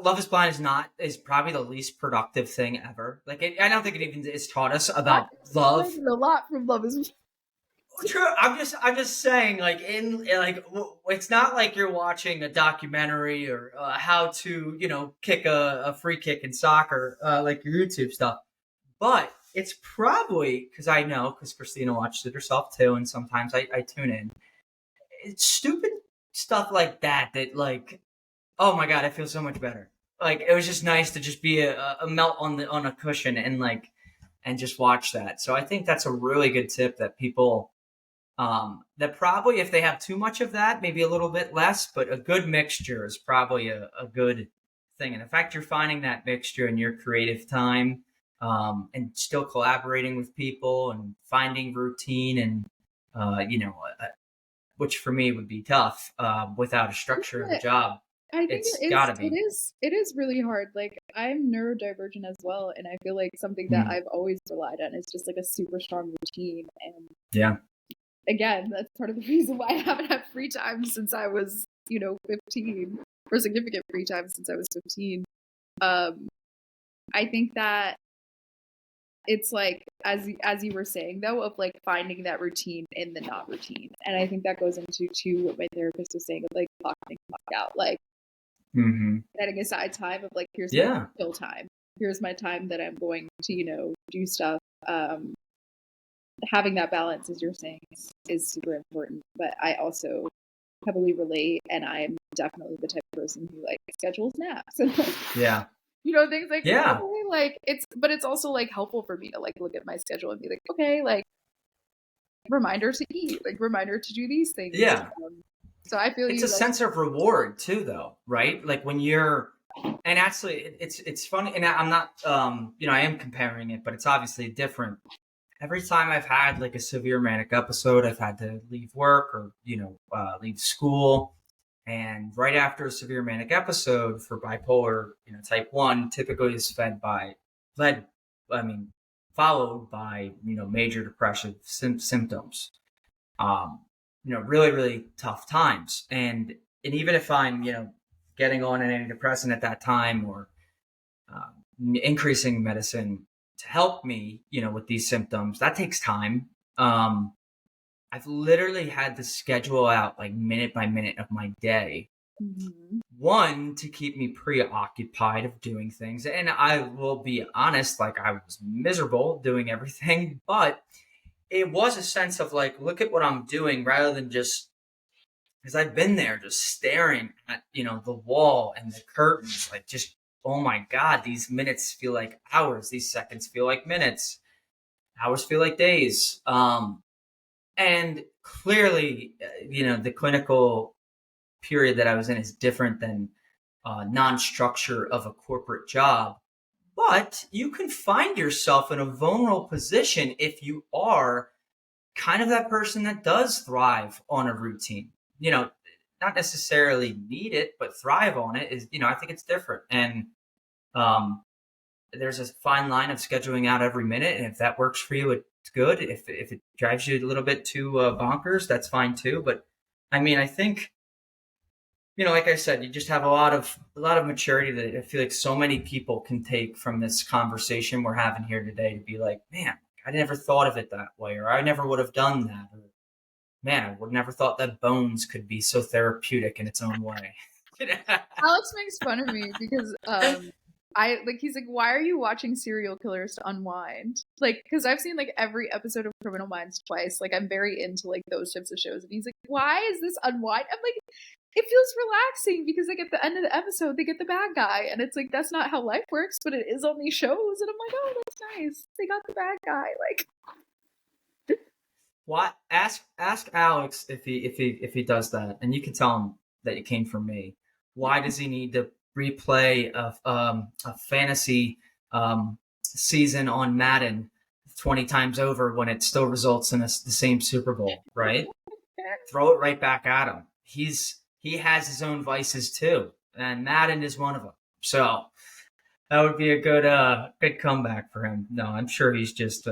Love is Blind is probably the least productive thing ever. Like, I don't think it even has taught us about love. A lot from Love is. True. I'm just saying, like, it's not like you're watching a documentary or how to kick a free kick in soccer, like your YouTube stuff. But it's probably because Christina watches it herself too, and sometimes I tune in. It's stupid stuff like that like, oh my god, I feel so much better. Like, it was just nice to just be a melt on a cushion and just watch that. So I think that's a really good tip that people that probably, if they have too much of that, maybe a little bit less, but a good mixture is probably a good thing. And in fact, you're finding that mixture in your creative time, and still collaborating with people and finding routine and, which for me would be tough without a structure of a job. I think It's gotta be. it is really hard. Like, I'm neurodivergent as well, and I feel like something that I've always relied on is just like a super strong routine. And yeah, again, that's part of the reason why I haven't had free time since I was 15, or significant free time since I was 15. I think that it's like, as you were saying though, of like finding that routine in the not routine, and I think that goes into too what my therapist was saying of like clock in, clock out, like setting aside time of like, here's my chill time, here's my time that I'm going to do stuff. Having that balance, as you're saying, is super important. But I also heavily relate, and I'm definitely the type of person who like schedules naps and like, things like that. Like, it's also like helpful for me to like look at my schedule and be like, okay, like, reminder to eat, like reminder to do these things. So I feel it's a sense of reward too, though, right? Like, when you're, and actually it's funny, and I'm not I am comparing it, but it's obviously different. Every time I've had like a severe manic episode, I've had to leave work or leave school. And right after a severe manic episode for bipolar, type 1 typically is followed by, major depressive symptoms. Really, really tough times. And even if I'm, getting on an antidepressant at that time, or increasing medicine to help me, with these symptoms, that takes time. I've literally had to schedule out like minute by minute of my day. One, to keep me preoccupied of doing things. And I will be honest, like, I was miserable doing everything, but it was a sense of like, look at what I'm doing, rather than just, because I've been there just staring at, the wall and the curtains, like, just, oh my God, these minutes feel like hours. These seconds feel like minutes. Hours feel like days. And clearly, the clinical period that I was in is different than non-structure of a corporate job. But you can find yourself in a vulnerable position if you are kind of that person that does thrive on a routine. Not necessarily need it, but thrive on it is, I think it's different. And there's a fine line of scheduling out every minute. And if that works for you, it's good. If it drives you a little bit too bonkers, that's fine too. But I mean, I think, like I said, you just have a lot of maturity that I feel like so many people can take from this conversation we're having here today, to be like, man, I never thought of it that way, or I never would have done that. Or, man, I would never thought that bones could be so therapeutic in its own way. Alex makes fun of me because I like he's like, why are you watching serial killers to unwind? Like, because I've seen like every episode of Criminal Minds twice. Like, I'm very into like those types of shows. And he's like, why is this unwind? I'm like, it feels relaxing because like at the end of the episode they get the bad guy, and it's like that's not how life works, but it is on these shows, and I'm like, oh, that's nice. They got the bad guy. Like, Why ask Alex if he does that, and you can tell him that it came from me. Why does he need to replay a fantasy season on Madden 20 times over when it still results in the same Super Bowl? Right? Throw it right back at him. He has his own vices too, and Madden is one of them. So that would be a good comeback for him. No, I'm sure he's just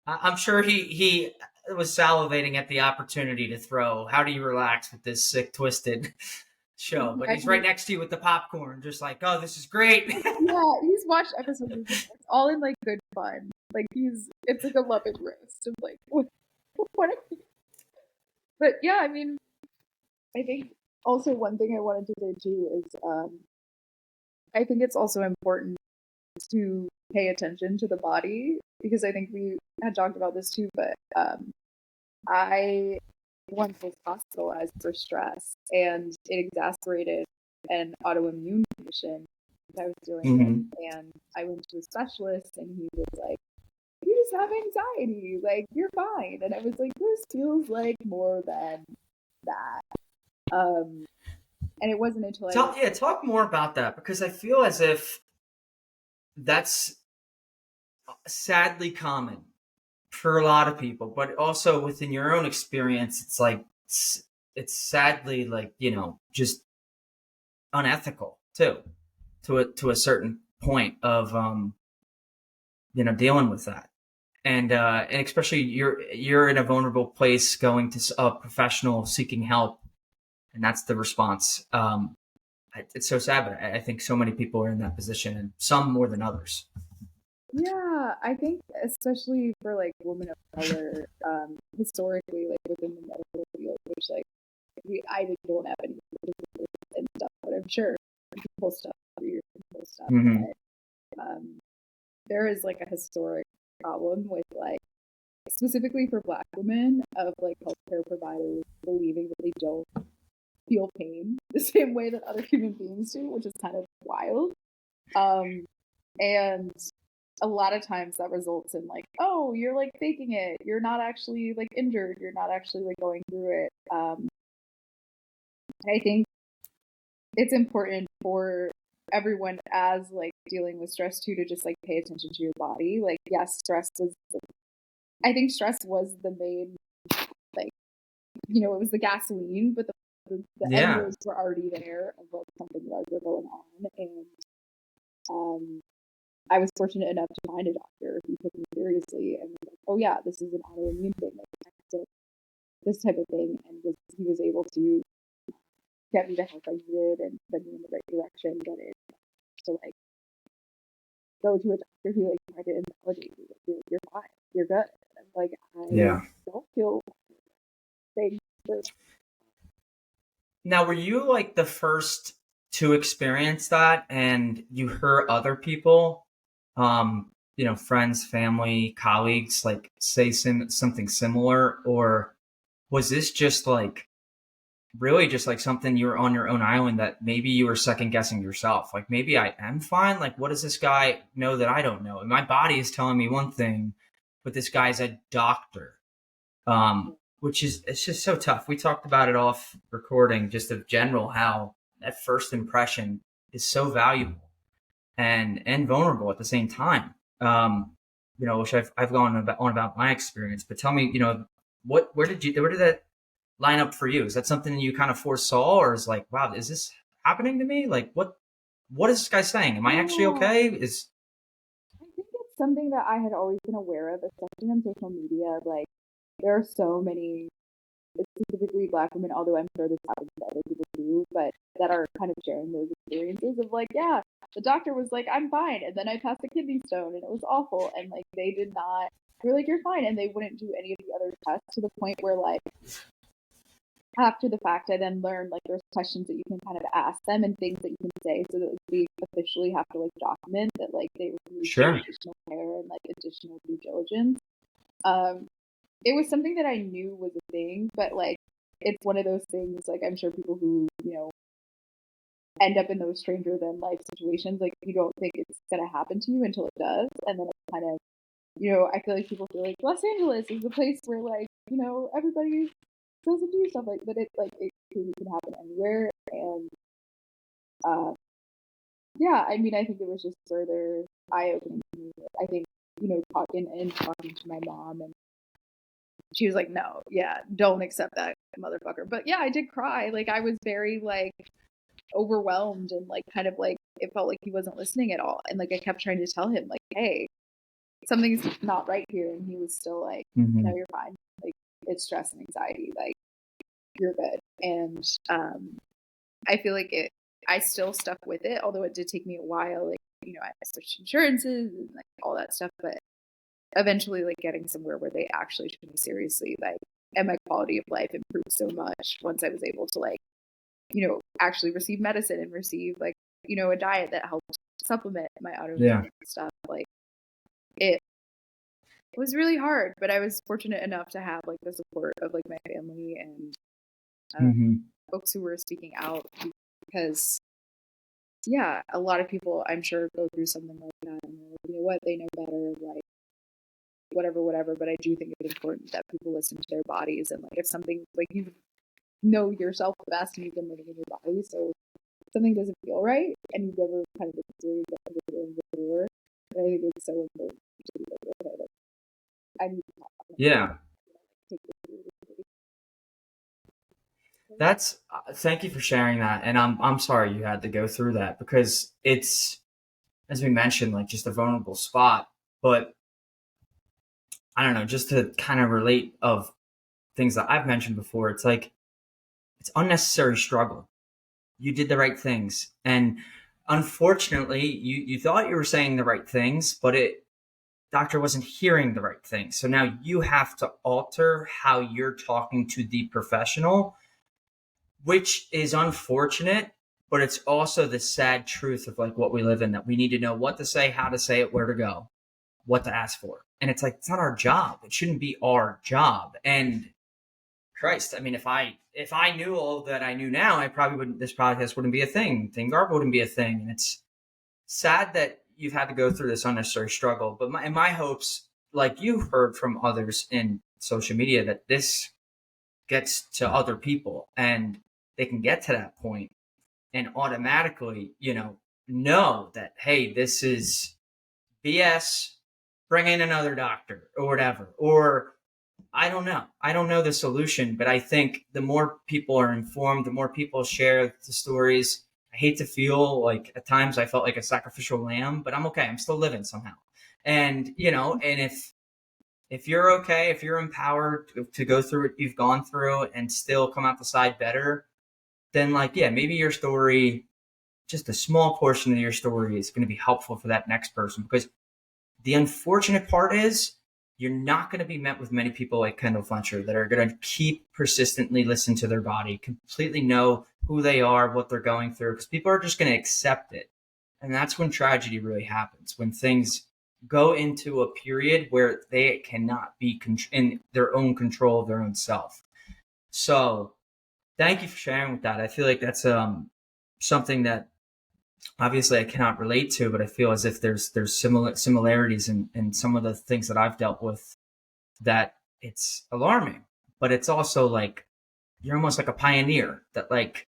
I'm sure he was salivating at the opportunity to throw. How do you relax with this sick, twisted show? But he's right next to you with the popcorn, just like, oh, this is great. yeah, he's watched episodes. It's all in like good fun. Like it's like a love and roast of like what. But yeah, I mean, I think also one thing I wanted to say too is I think it's also important to pay attention to the body because I think we had talked about this too, but I once was hospitalized for stress and it exacerbated an autoimmune condition that I was dealing with. And I went to a specialist and he was like, you just have anxiety, like you're fine. And I was like, this feels like more than that. And it wasn't until talk more about that because I feel as if that's sadly common for a lot of people, but also within your own experience, it's like it's sadly like just unethical too, to a certain point of dealing with that, and especially you're in a vulnerable place going to a professional seeking help, and that's the response. It's so sad, but I think so many people are in that position, and some more than others. Yeah, I think especially for like women of color, historically, like within the medical field, which like I don't have any and stuff, but I'm sure people stuff people stuff. Mm-hmm. But, there is like a historic problem with like specifically for Black women of like healthcare providers believing that they don't feel pain the same way that other human beings do, which is kind of wild. And a lot of times that results in like, oh, you're like faking it. You're not actually like injured. You're not actually like going through it. I think it's important for everyone as like dealing with stress too to just like pay attention to your body. Like, yes, I think stress was the main, like, it was the gasoline, but the embers were already there of like something larger going on. And I was fortunate enough to find a doctor who took me seriously and was like, oh yeah, this is an autoimmune thing, like this type of thing, and he was able to get me the help I needed and send me in the right direction, get it to like go to a doctor who like tried to invalidate me, like, you're fine, you're good. And I'm like, I don't feel things. Now, were you like the first to experience that, and you heard other people, friends, family, colleagues, like say something similar, or was this just like really just like something you were on your own island that maybe you were second guessing yourself? Like maybe I am fine. Like what does this guy know that I don't know? And my body is telling me one thing, but this guy's a doctor. Which is, it's just so tough. We talked about it off recording, just of general, how that first impression is so valuable and vulnerable at the same time. Which I've gone on about my experience, but tell me, where did that line up for you? Is that something you kind of foresaw, or is like, wow, is this happening to me? Like, what is this guy saying? Am I actually okay? I think it's something that I had always been aware of, especially on social media. Like, there are so many, specifically Black women, although I'm sure this happens to other people too, but that are kind of sharing those experiences of like, yeah, the doctor was like, I'm fine, and then I passed a kidney stone and it was awful, and like they did not we're like, you're fine. And they wouldn't do any of the other tests, to the point where, like, after the fact, I then learned, like, there's questions that you can kind of ask them and things that you can say, so that we officially have to, like, document that, like, they really Sure. additional care and, like, additional due diligence. It was something that I knew was a thing, but, like, it's one of those things, like, I'm sure people who, you know, end up in those stranger than life situations, like, you don't think it's gonna happen to you until it does, and then it's kind of, you know, I feel like people feel like Los Angeles is the place where, like, you know, everybody doesn't do stuff like, but it, like, it truly can happen anywhere. And yeah, I mean, I think it was just further eye opening to me. I think, you know, talking to my mom, and she was like, no, yeah, don't accept that motherfucker. But yeah, I did cry. Like, I was very, like, overwhelmed, and, like, kind of, like, it felt like he wasn't listening at all. And, like, I kept trying to tell him, like, hey, something's not right here. And he was still like, no, you're fine. Like, it's stress and anxiety. Like, you're good. And I feel like I still stuck with it, although it did take me a while. Like, you know, I switched insurances and, like, all that stuff, but eventually, like, getting somewhere where they actually took me seriously, like, and my quality of life improved so much once I was able to, like, you know, actually receive medicine and receive, like, you know, a diet that helped supplement my autoimmune stuff. Like, it was really hard, but I was fortunate enough to have, like, the support of, like, my family and folks who were speaking out, because yeah, a lot of people, I'm sure, go through something like that, and they're like, you know what, they know better, like, whatever. But I do think it's important that people listen to their bodies, and, like, if something, like, you know yourself the best, and you've been living in your body, so if something doesn't feel right, and you've never kind of experienced that before, I think it's so important to be like, okay, like, I need to talk about it. Yeah. Take this seriously. That's thank you for sharing that, and I'm sorry you had to go through that, because it's, as we mentioned, like, just a vulnerable spot. But I don't know, just to kind of relate of things that I've mentioned before, it's like, it's unnecessary struggle. You did the right things, and unfortunately, you thought you were saying the right things, but doctor wasn't hearing the right things. So now you have to alter how you're talking to the professional, which is unfortunate, but it's also the sad truth of, like, what we live in, that we need to know what to say, how to say it, where to go, what to ask for. And it's like, it's not our job. It shouldn't be our job. And Christ, I mean, if I knew all that I knew now, I probably wouldn't, this podcast wouldn't be a thing. ThingGarb wouldn't be a thing. And it's sad that you've had to go through this unnecessary struggle. But my hopes, like you've heard from others in social media, that this gets to other people and they can get to that point and automatically, know that, hey, this is BS, bring in another doctor or whatever. Or I don't know. I don't know the solution, but I think the more people are informed, the more people share the stories. I hate to feel like at times I felt like a sacrificial lamb, but I'm okay. I'm still living somehow. And, and if you're okay, if you're empowered to go through what you've gone through and still come out the side better, then, like, yeah, maybe your story, just a small portion of your story, is going to be helpful for that next person. Because the unfortunate part is, you're not going to be met with many people like Kendall Fletcher that are going to keep persistently listen to their body, completely know who they are, what they're going through, because people are just going to accept it. And that's when tragedy really happens, when things go into a period where they cannot be in their own control of their own self. So thank you for sharing with that. I feel like that's something that obviously I cannot relate to, but I feel as if there's similarities in some of the things that I've dealt with, that it's alarming. But it's also like, you're almost like a pioneer that, like,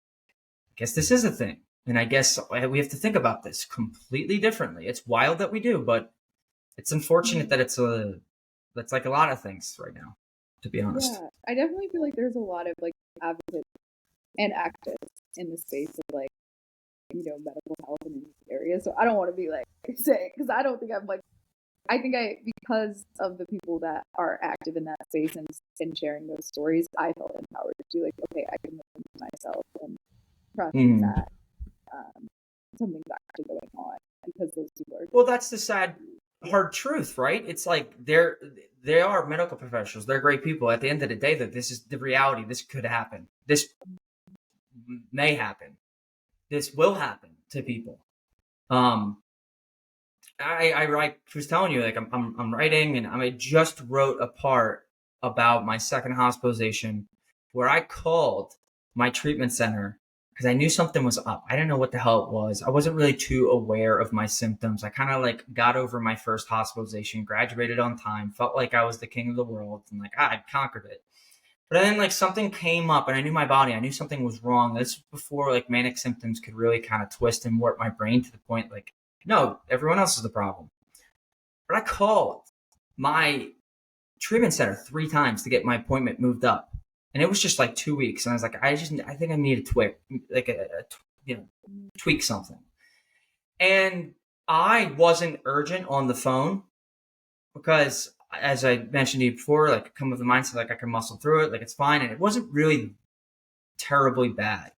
I guess this is a thing. And I guess we have to think about this completely differently. It's wild that we do, but it's unfortunate that that's like a lot of things right now, to be honest. Yeah, I definitely feel like there's a lot of, like, advocates and activists in the space of, like, medical health in these areas. So I don't want to be like, say, because I don't think I'm like, I think because of the people that are active in that space and sharing those stories, I felt empowered to be like, okay, I can listen to myself and trust that something's actually going on, because those people are. Well, that's the sad hard truth, right? It's like they are medical professionals. They're great people. At the end of the day, that this is the reality. This could happen. This may happen. This will happen to people. Um, I was telling you, like I'm writing, and I just wrote a part about my second hospitalization where I called my treatment center because I knew something was up. I didn't know what the hell it was. I wasn't really too aware of my symptoms. I kind of like got over my first hospitalization, graduated on time, felt like I was the king of the world, and like I'd conquered it. But then like something came up, and I knew my body. I knew something was wrong. This was before like manic symptoms could really kind of twist and warp my brain to the point like, no, everyone else is the problem. But I called my treatment center 3 times to get my appointment moved up, and it was just like 2 weeks. And I was like, I think I need a tweak, like tweak something. And I wasn't urgent on the phone because, as I mentioned to you before, like I come with the mindset like I can muscle through it, like it's fine, and it wasn't really terribly bad.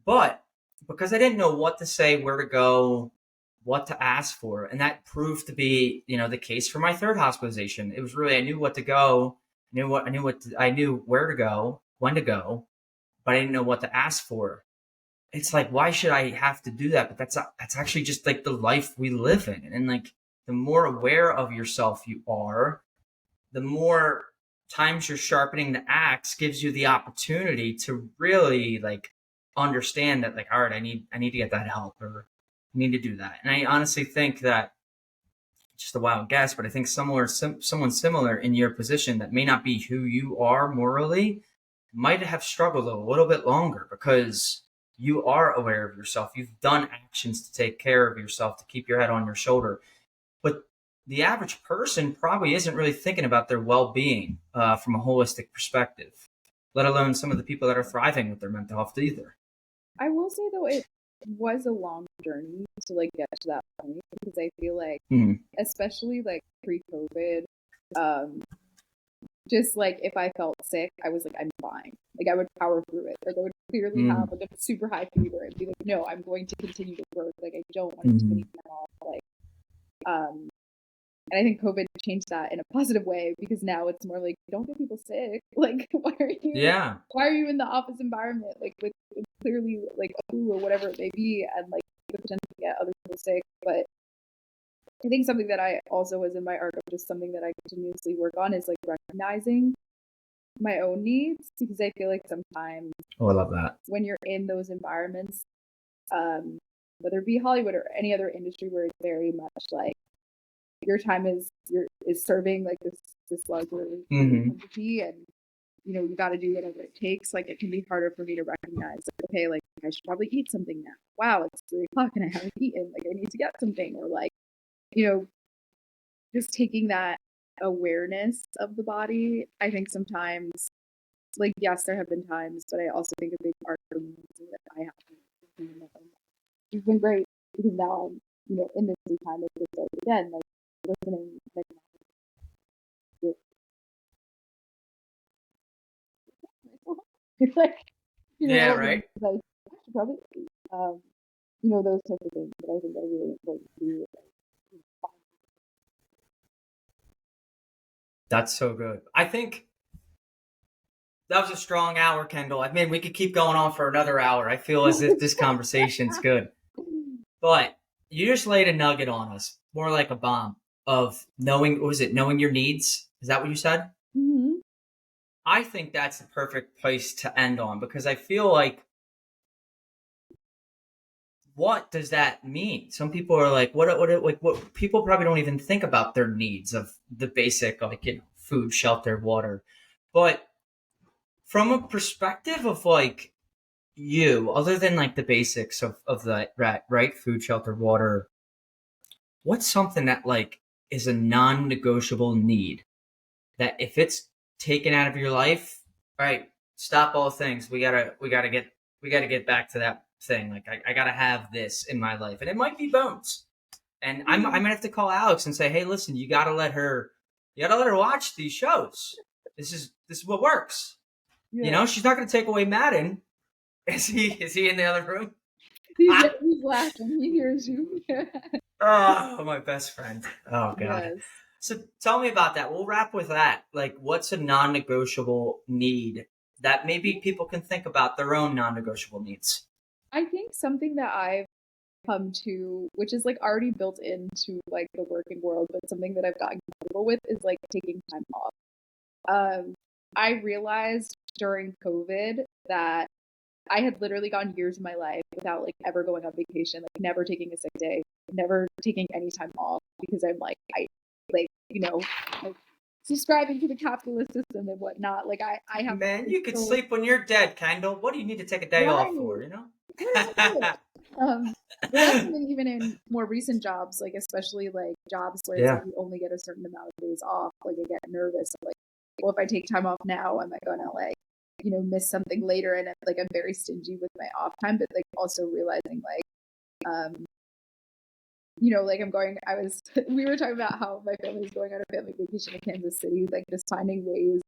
But because I didn't know what to say, where to go, what to ask for, and that proved to be, the case for my third hospitalization. It was really I knew what to go, I knew where to go, when to go, but I didn't know what to ask for. It's like, why should I have to do that? But that's actually just like the life we live in, and like the more aware of yourself you are, the more times you're sharpening the axe gives you the opportunity to really like understand that like, all right, I need to get that help, or I need to do that. And I honestly think that, just a wild guess, but I think someone similar in your position that may not be who you are morally might have struggled a little bit longer because you are aware of yourself. You've done actions to take care of yourself, to keep your head on your shoulder. But the average person probably isn't really thinking about their well-being from a holistic perspective, let alone some of the people that are thriving with their mental health either. I will say though, it was a long journey to like get to that point because I feel like, especially like pre-COVID, just like if I felt sick, I was like, I'm fine. Like I would power through it. Like I would clearly have like a super high fever and be like, no, I'm going to continue to work. Like I don't want to do anything at all. Like, and I think COVID changed that in a positive way because now it's more like, don't get people sick. Like, why are you in the office environment? Like with clearly like a flu or whatever it may be, and like the potential to get other people sick. But I think something that I also was in my arc of just something that I continuously work on is like recognizing my own needs, because I feel like sometimes I love that when you're in those environments, whether it be Hollywood or any other industry where it's very much like your time is serving like this larger entity, and you got to do whatever it takes. Like it can be harder for me to recognize, like, okay, like I should probably eat something now. Wow, it's 3 o'clock and I haven't eaten. Like I need to get something, or like just taking that awareness of the body. I think sometimes, like yes, there have been times, but I also think a big part of me is that I have. It's been great because now I'm in this new time of this again, like listening, like it's like right. Like I should probably those types of things that I think are really important to do. That's so good. I think that was a strong hour, Kendall. I mean, we could keep going on for another hour. I feel as if this conversation's good. But you just laid a nugget on us, more like a bomb of knowing your needs? Is that what you said? Mm-hmm. I think that's the perfect place to end on, because I feel like, what does that mean? Some people are like, what people probably don't even think about their needs of the basic, like, food, shelter, water. But from a perspective of like you, other than like the basics of that, right? Food, shelter, water. What's something that like is a non-negotiable need that if it's taken out of your life, all right, stop all things. We gotta get back to that thing. Like I gotta have this in my life, and it might be bones. And I might have to call Alex and say, hey, listen, you gotta let her watch these shows. This is what works. Yeah. She's not gonna take away Madden. Is he in the other room? He's laughing. He hears you. Oh, my best friend. Oh God. Yes. So tell me about that. We'll wrap with that. Like, what's a non-negotiable need that maybe people can think about their own non-negotiable needs? I think something that I've come to, which is like already built into like the working world, but something that I've gotten comfortable with is like taking time off. Um, I realized during COVID that I had literally gone years of my life without like ever going on vacation, like never taking a sick day, never taking any time off because I'm like, I like, like subscribing to the capitalist system and whatnot. Like I have Man, you could so sleep when you're dead, Kendall. What do you need to take a day off right. for, you know? Right. Um, but that's something even in more recent jobs, like especially like jobs where it's like Yeah, you only get a certain amount of days off. Like I get nervous. I'm like, well, if I take time off now, I might go to like, miss something later. And like I'm very stingy with my off time, but like also realizing like, um, like we were talking about how my family is going on a family vacation in Kansas City, like just finding ways,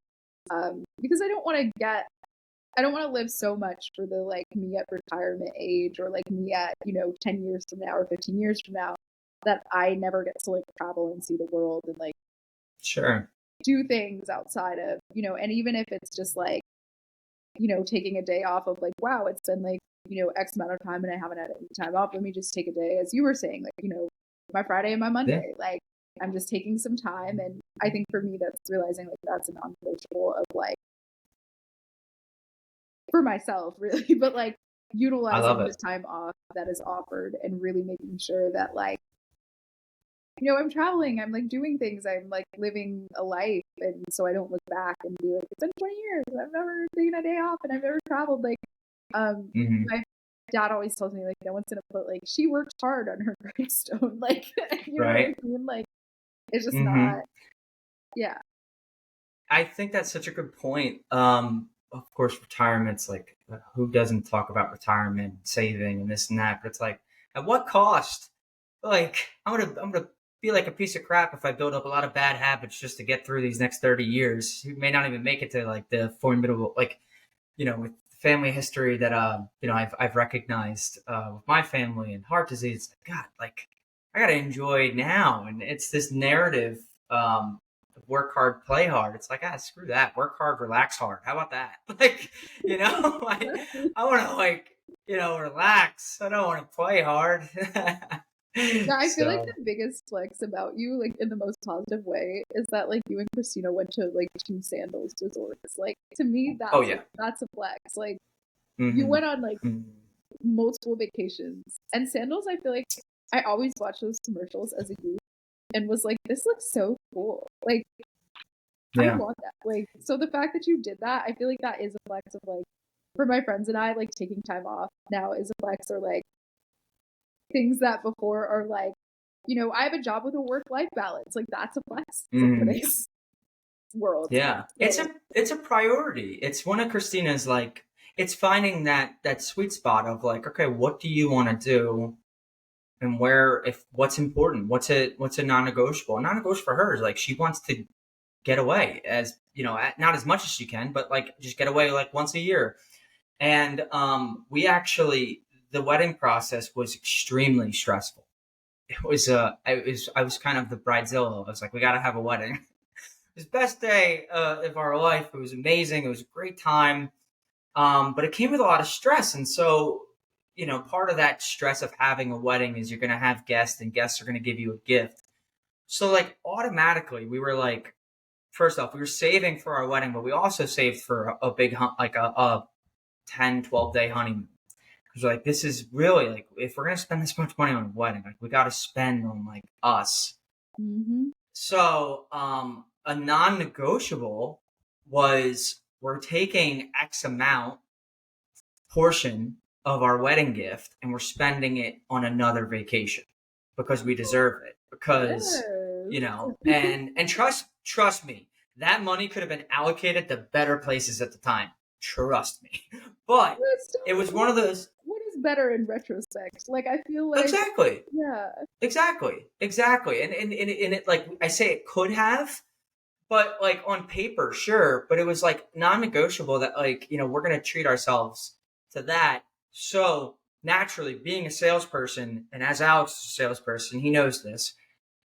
because I don't want to live so much for the like me at retirement age or like me at, 10 years from now or 15 years from now that I never get to like travel and see the world and like sure. do things outside of, and even if it's just like, taking a day off of like, wow, it's been like, X amount of time and I haven't had any time off. Let me just take a day, as you were saying, like, my Friday and my Yeah, Monday. Like, I'm just taking some time. And I think for me, that's realizing like that's a non negotiable of like, for myself, really, but like I love utilizing the it. time off that is offered and really making sure that like, I'm traveling, I'm like doing things, I'm like living a life. And so I don't look back and be like, it's been 20 years, and I've never taken a day off and I've never traveled. Like, Hmm. my dad always tells me like, no one's gonna put like, she worked hard on her gravestone. Like, you know what I Right. mean? Like, it's just not, Hmm. yeah. I think that's such a good point. Of course, retirement's like, who doesn't talk about retirement, saving, and this and that? But it's like, at what cost? Like, I'm gonna be like a piece of crap if I build up a lot of bad habits just to get through these next 30 years. You may not even make it to like the formidable, like, with family history that I've recognized with my family and heart disease. God, like, I gotta enjoy now, and it's this narrative. Work hard, play hard. It's like, screw that. Work hard, relax hard. How about that? Like, I want to like, relax. I don't want to play hard. Yeah, I feel like So, the biggest flex about you, like in the most positive way, is that like you and Christina went to like two sandals resorts. Like to me, oh yeah. that's a flex. Like you Hmm. went on like multiple vacations, and sandals. I feel like I always watched those commercials as a youth and was like, this looks so cool. Like I Yeah. want that. Like so, the fact that you did that, I feel like that is a flex of like for my friends and I, like taking time off now is a flex, or like things that before are like, I have a job with a work life balance. Like that's a flex in Hmm. today's world. Yeah. It's So, a priority. It's one of Christina's like, it's finding that sweet spot of like, okay, what do you want to do? And where, if what's important, what's a non-negotiable. A non-negotiable for her is like she wants to get away, as not as much as she can, but like just get away like once a year. And we actually, the wedding process was extremely stressful. I was kind of the bridezilla. I was like, we got to have a wedding. It was the best day of our life. It was amazing. It was a great time. But it came with a lot of stress. And so, part of that stress of having a wedding is you're going to have guests, and guests are going to give you a gift. So, like, automatically, we were like, first off, we were saving for our wedding, but we also saved for a big, like a 10, 12 day honeymoon. Because, like, this is really, like, if we're going to spend this much money on a wedding, like, we got to spend on, like, us. mm-hmm. So, a non negotiable was we're taking X amount portion of our wedding gift and we're spending it on another vacation because we deserve it, because Yes. and trust me, that money could have been allocated to better places at the time, trust me. But it was one of those. What is better in retrospect? Like I feel like, Exactly. yeah. Exactly. And it, like I say, it could have, but like on paper, sure, but it was like non-negotiable that, like, we're gonna treat ourselves to that. So naturally, being a salesperson, and as Alex is a salesperson, he knows this.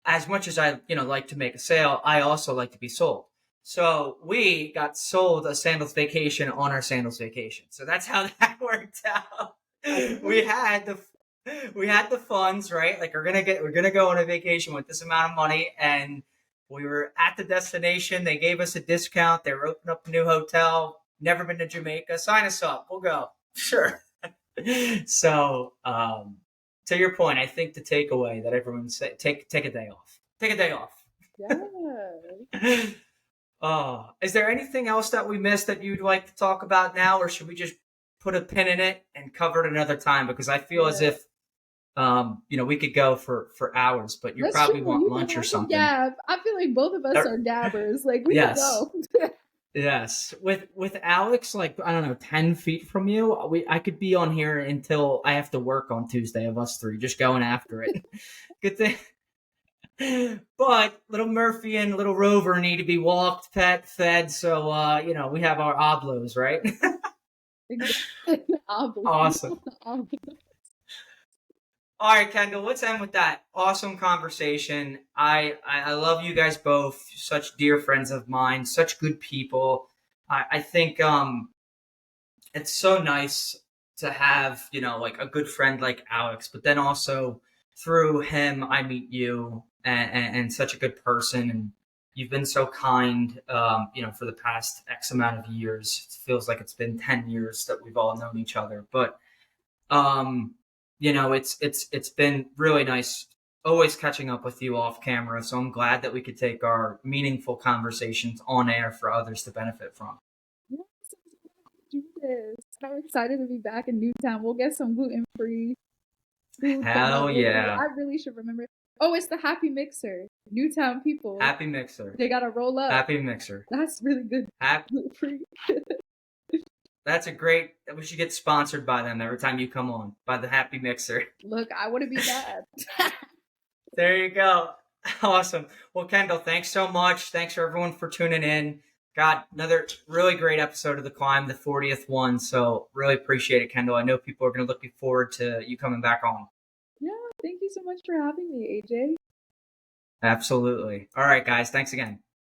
As much as I, like to make a sale, I also like to be sold. So we got sold a sandals vacation on our sandals vacation. So that's how that worked out. We had the funds, right? Like we're gonna go on a vacation with this amount of money, and we were at the destination. They gave us a discount. They were opening up a new hotel. Never been to Jamaica. Sign us up. We'll go. Sure. So, to your point, I think the takeaway that everyone say, take a day off. Take a day off. Yeah. Is there anything else that we missed that you'd like to talk about now, or should we just put a pin in it and cover it another time? Because I feel as if we could go for hours, but you That's probably true. want You lunch can or something. Yeah, I feel like both of us are dabbers. Like we can go. Yes. With Alex, like, I don't know, 10 feet from you, I could be on here until I have to work on Tuesday of us three, just going after it. Good thing. But little Murphy and little Rover need to be walked, pet, fed. So, we have our oblos, right? Awesome. All right, Kendall, let's end with that. Awesome conversation. I love you guys both. Such dear friends of mine, such good people. I think it's so nice to have, like a good friend like Alex, but then also through him, I meet you and such a good person. And you've been so kind, for the past X amount of years. It feels like it's been 10 years that we've all known each other. But, it's been really nice always catching up with you off camera. So I'm glad that we could take our meaningful conversations on air for others to benefit from. Do this. I'm excited to be back in Newtown. We'll get some gluten-free food. Hell yeah. I really should remember. Oh, it's the Happy Mixer. Newtown people. Happy Mixer. They gotta roll up. Happy Mixer. That's really good. Gluten-free. That's a great. We should get sponsored by them every time you come on, by the Happy Mixer. Look, I wouldn't be bad. There you go. Awesome. Well, Kendall, thanks so much. Thanks for everyone for tuning in. God, another really great episode of The Climb, the 40th one. So really appreciate it, Kendall. I know people are going to look forward to you coming back on. Yeah, thank you so much for having me, AJ. Absolutely. All right, guys. Thanks again.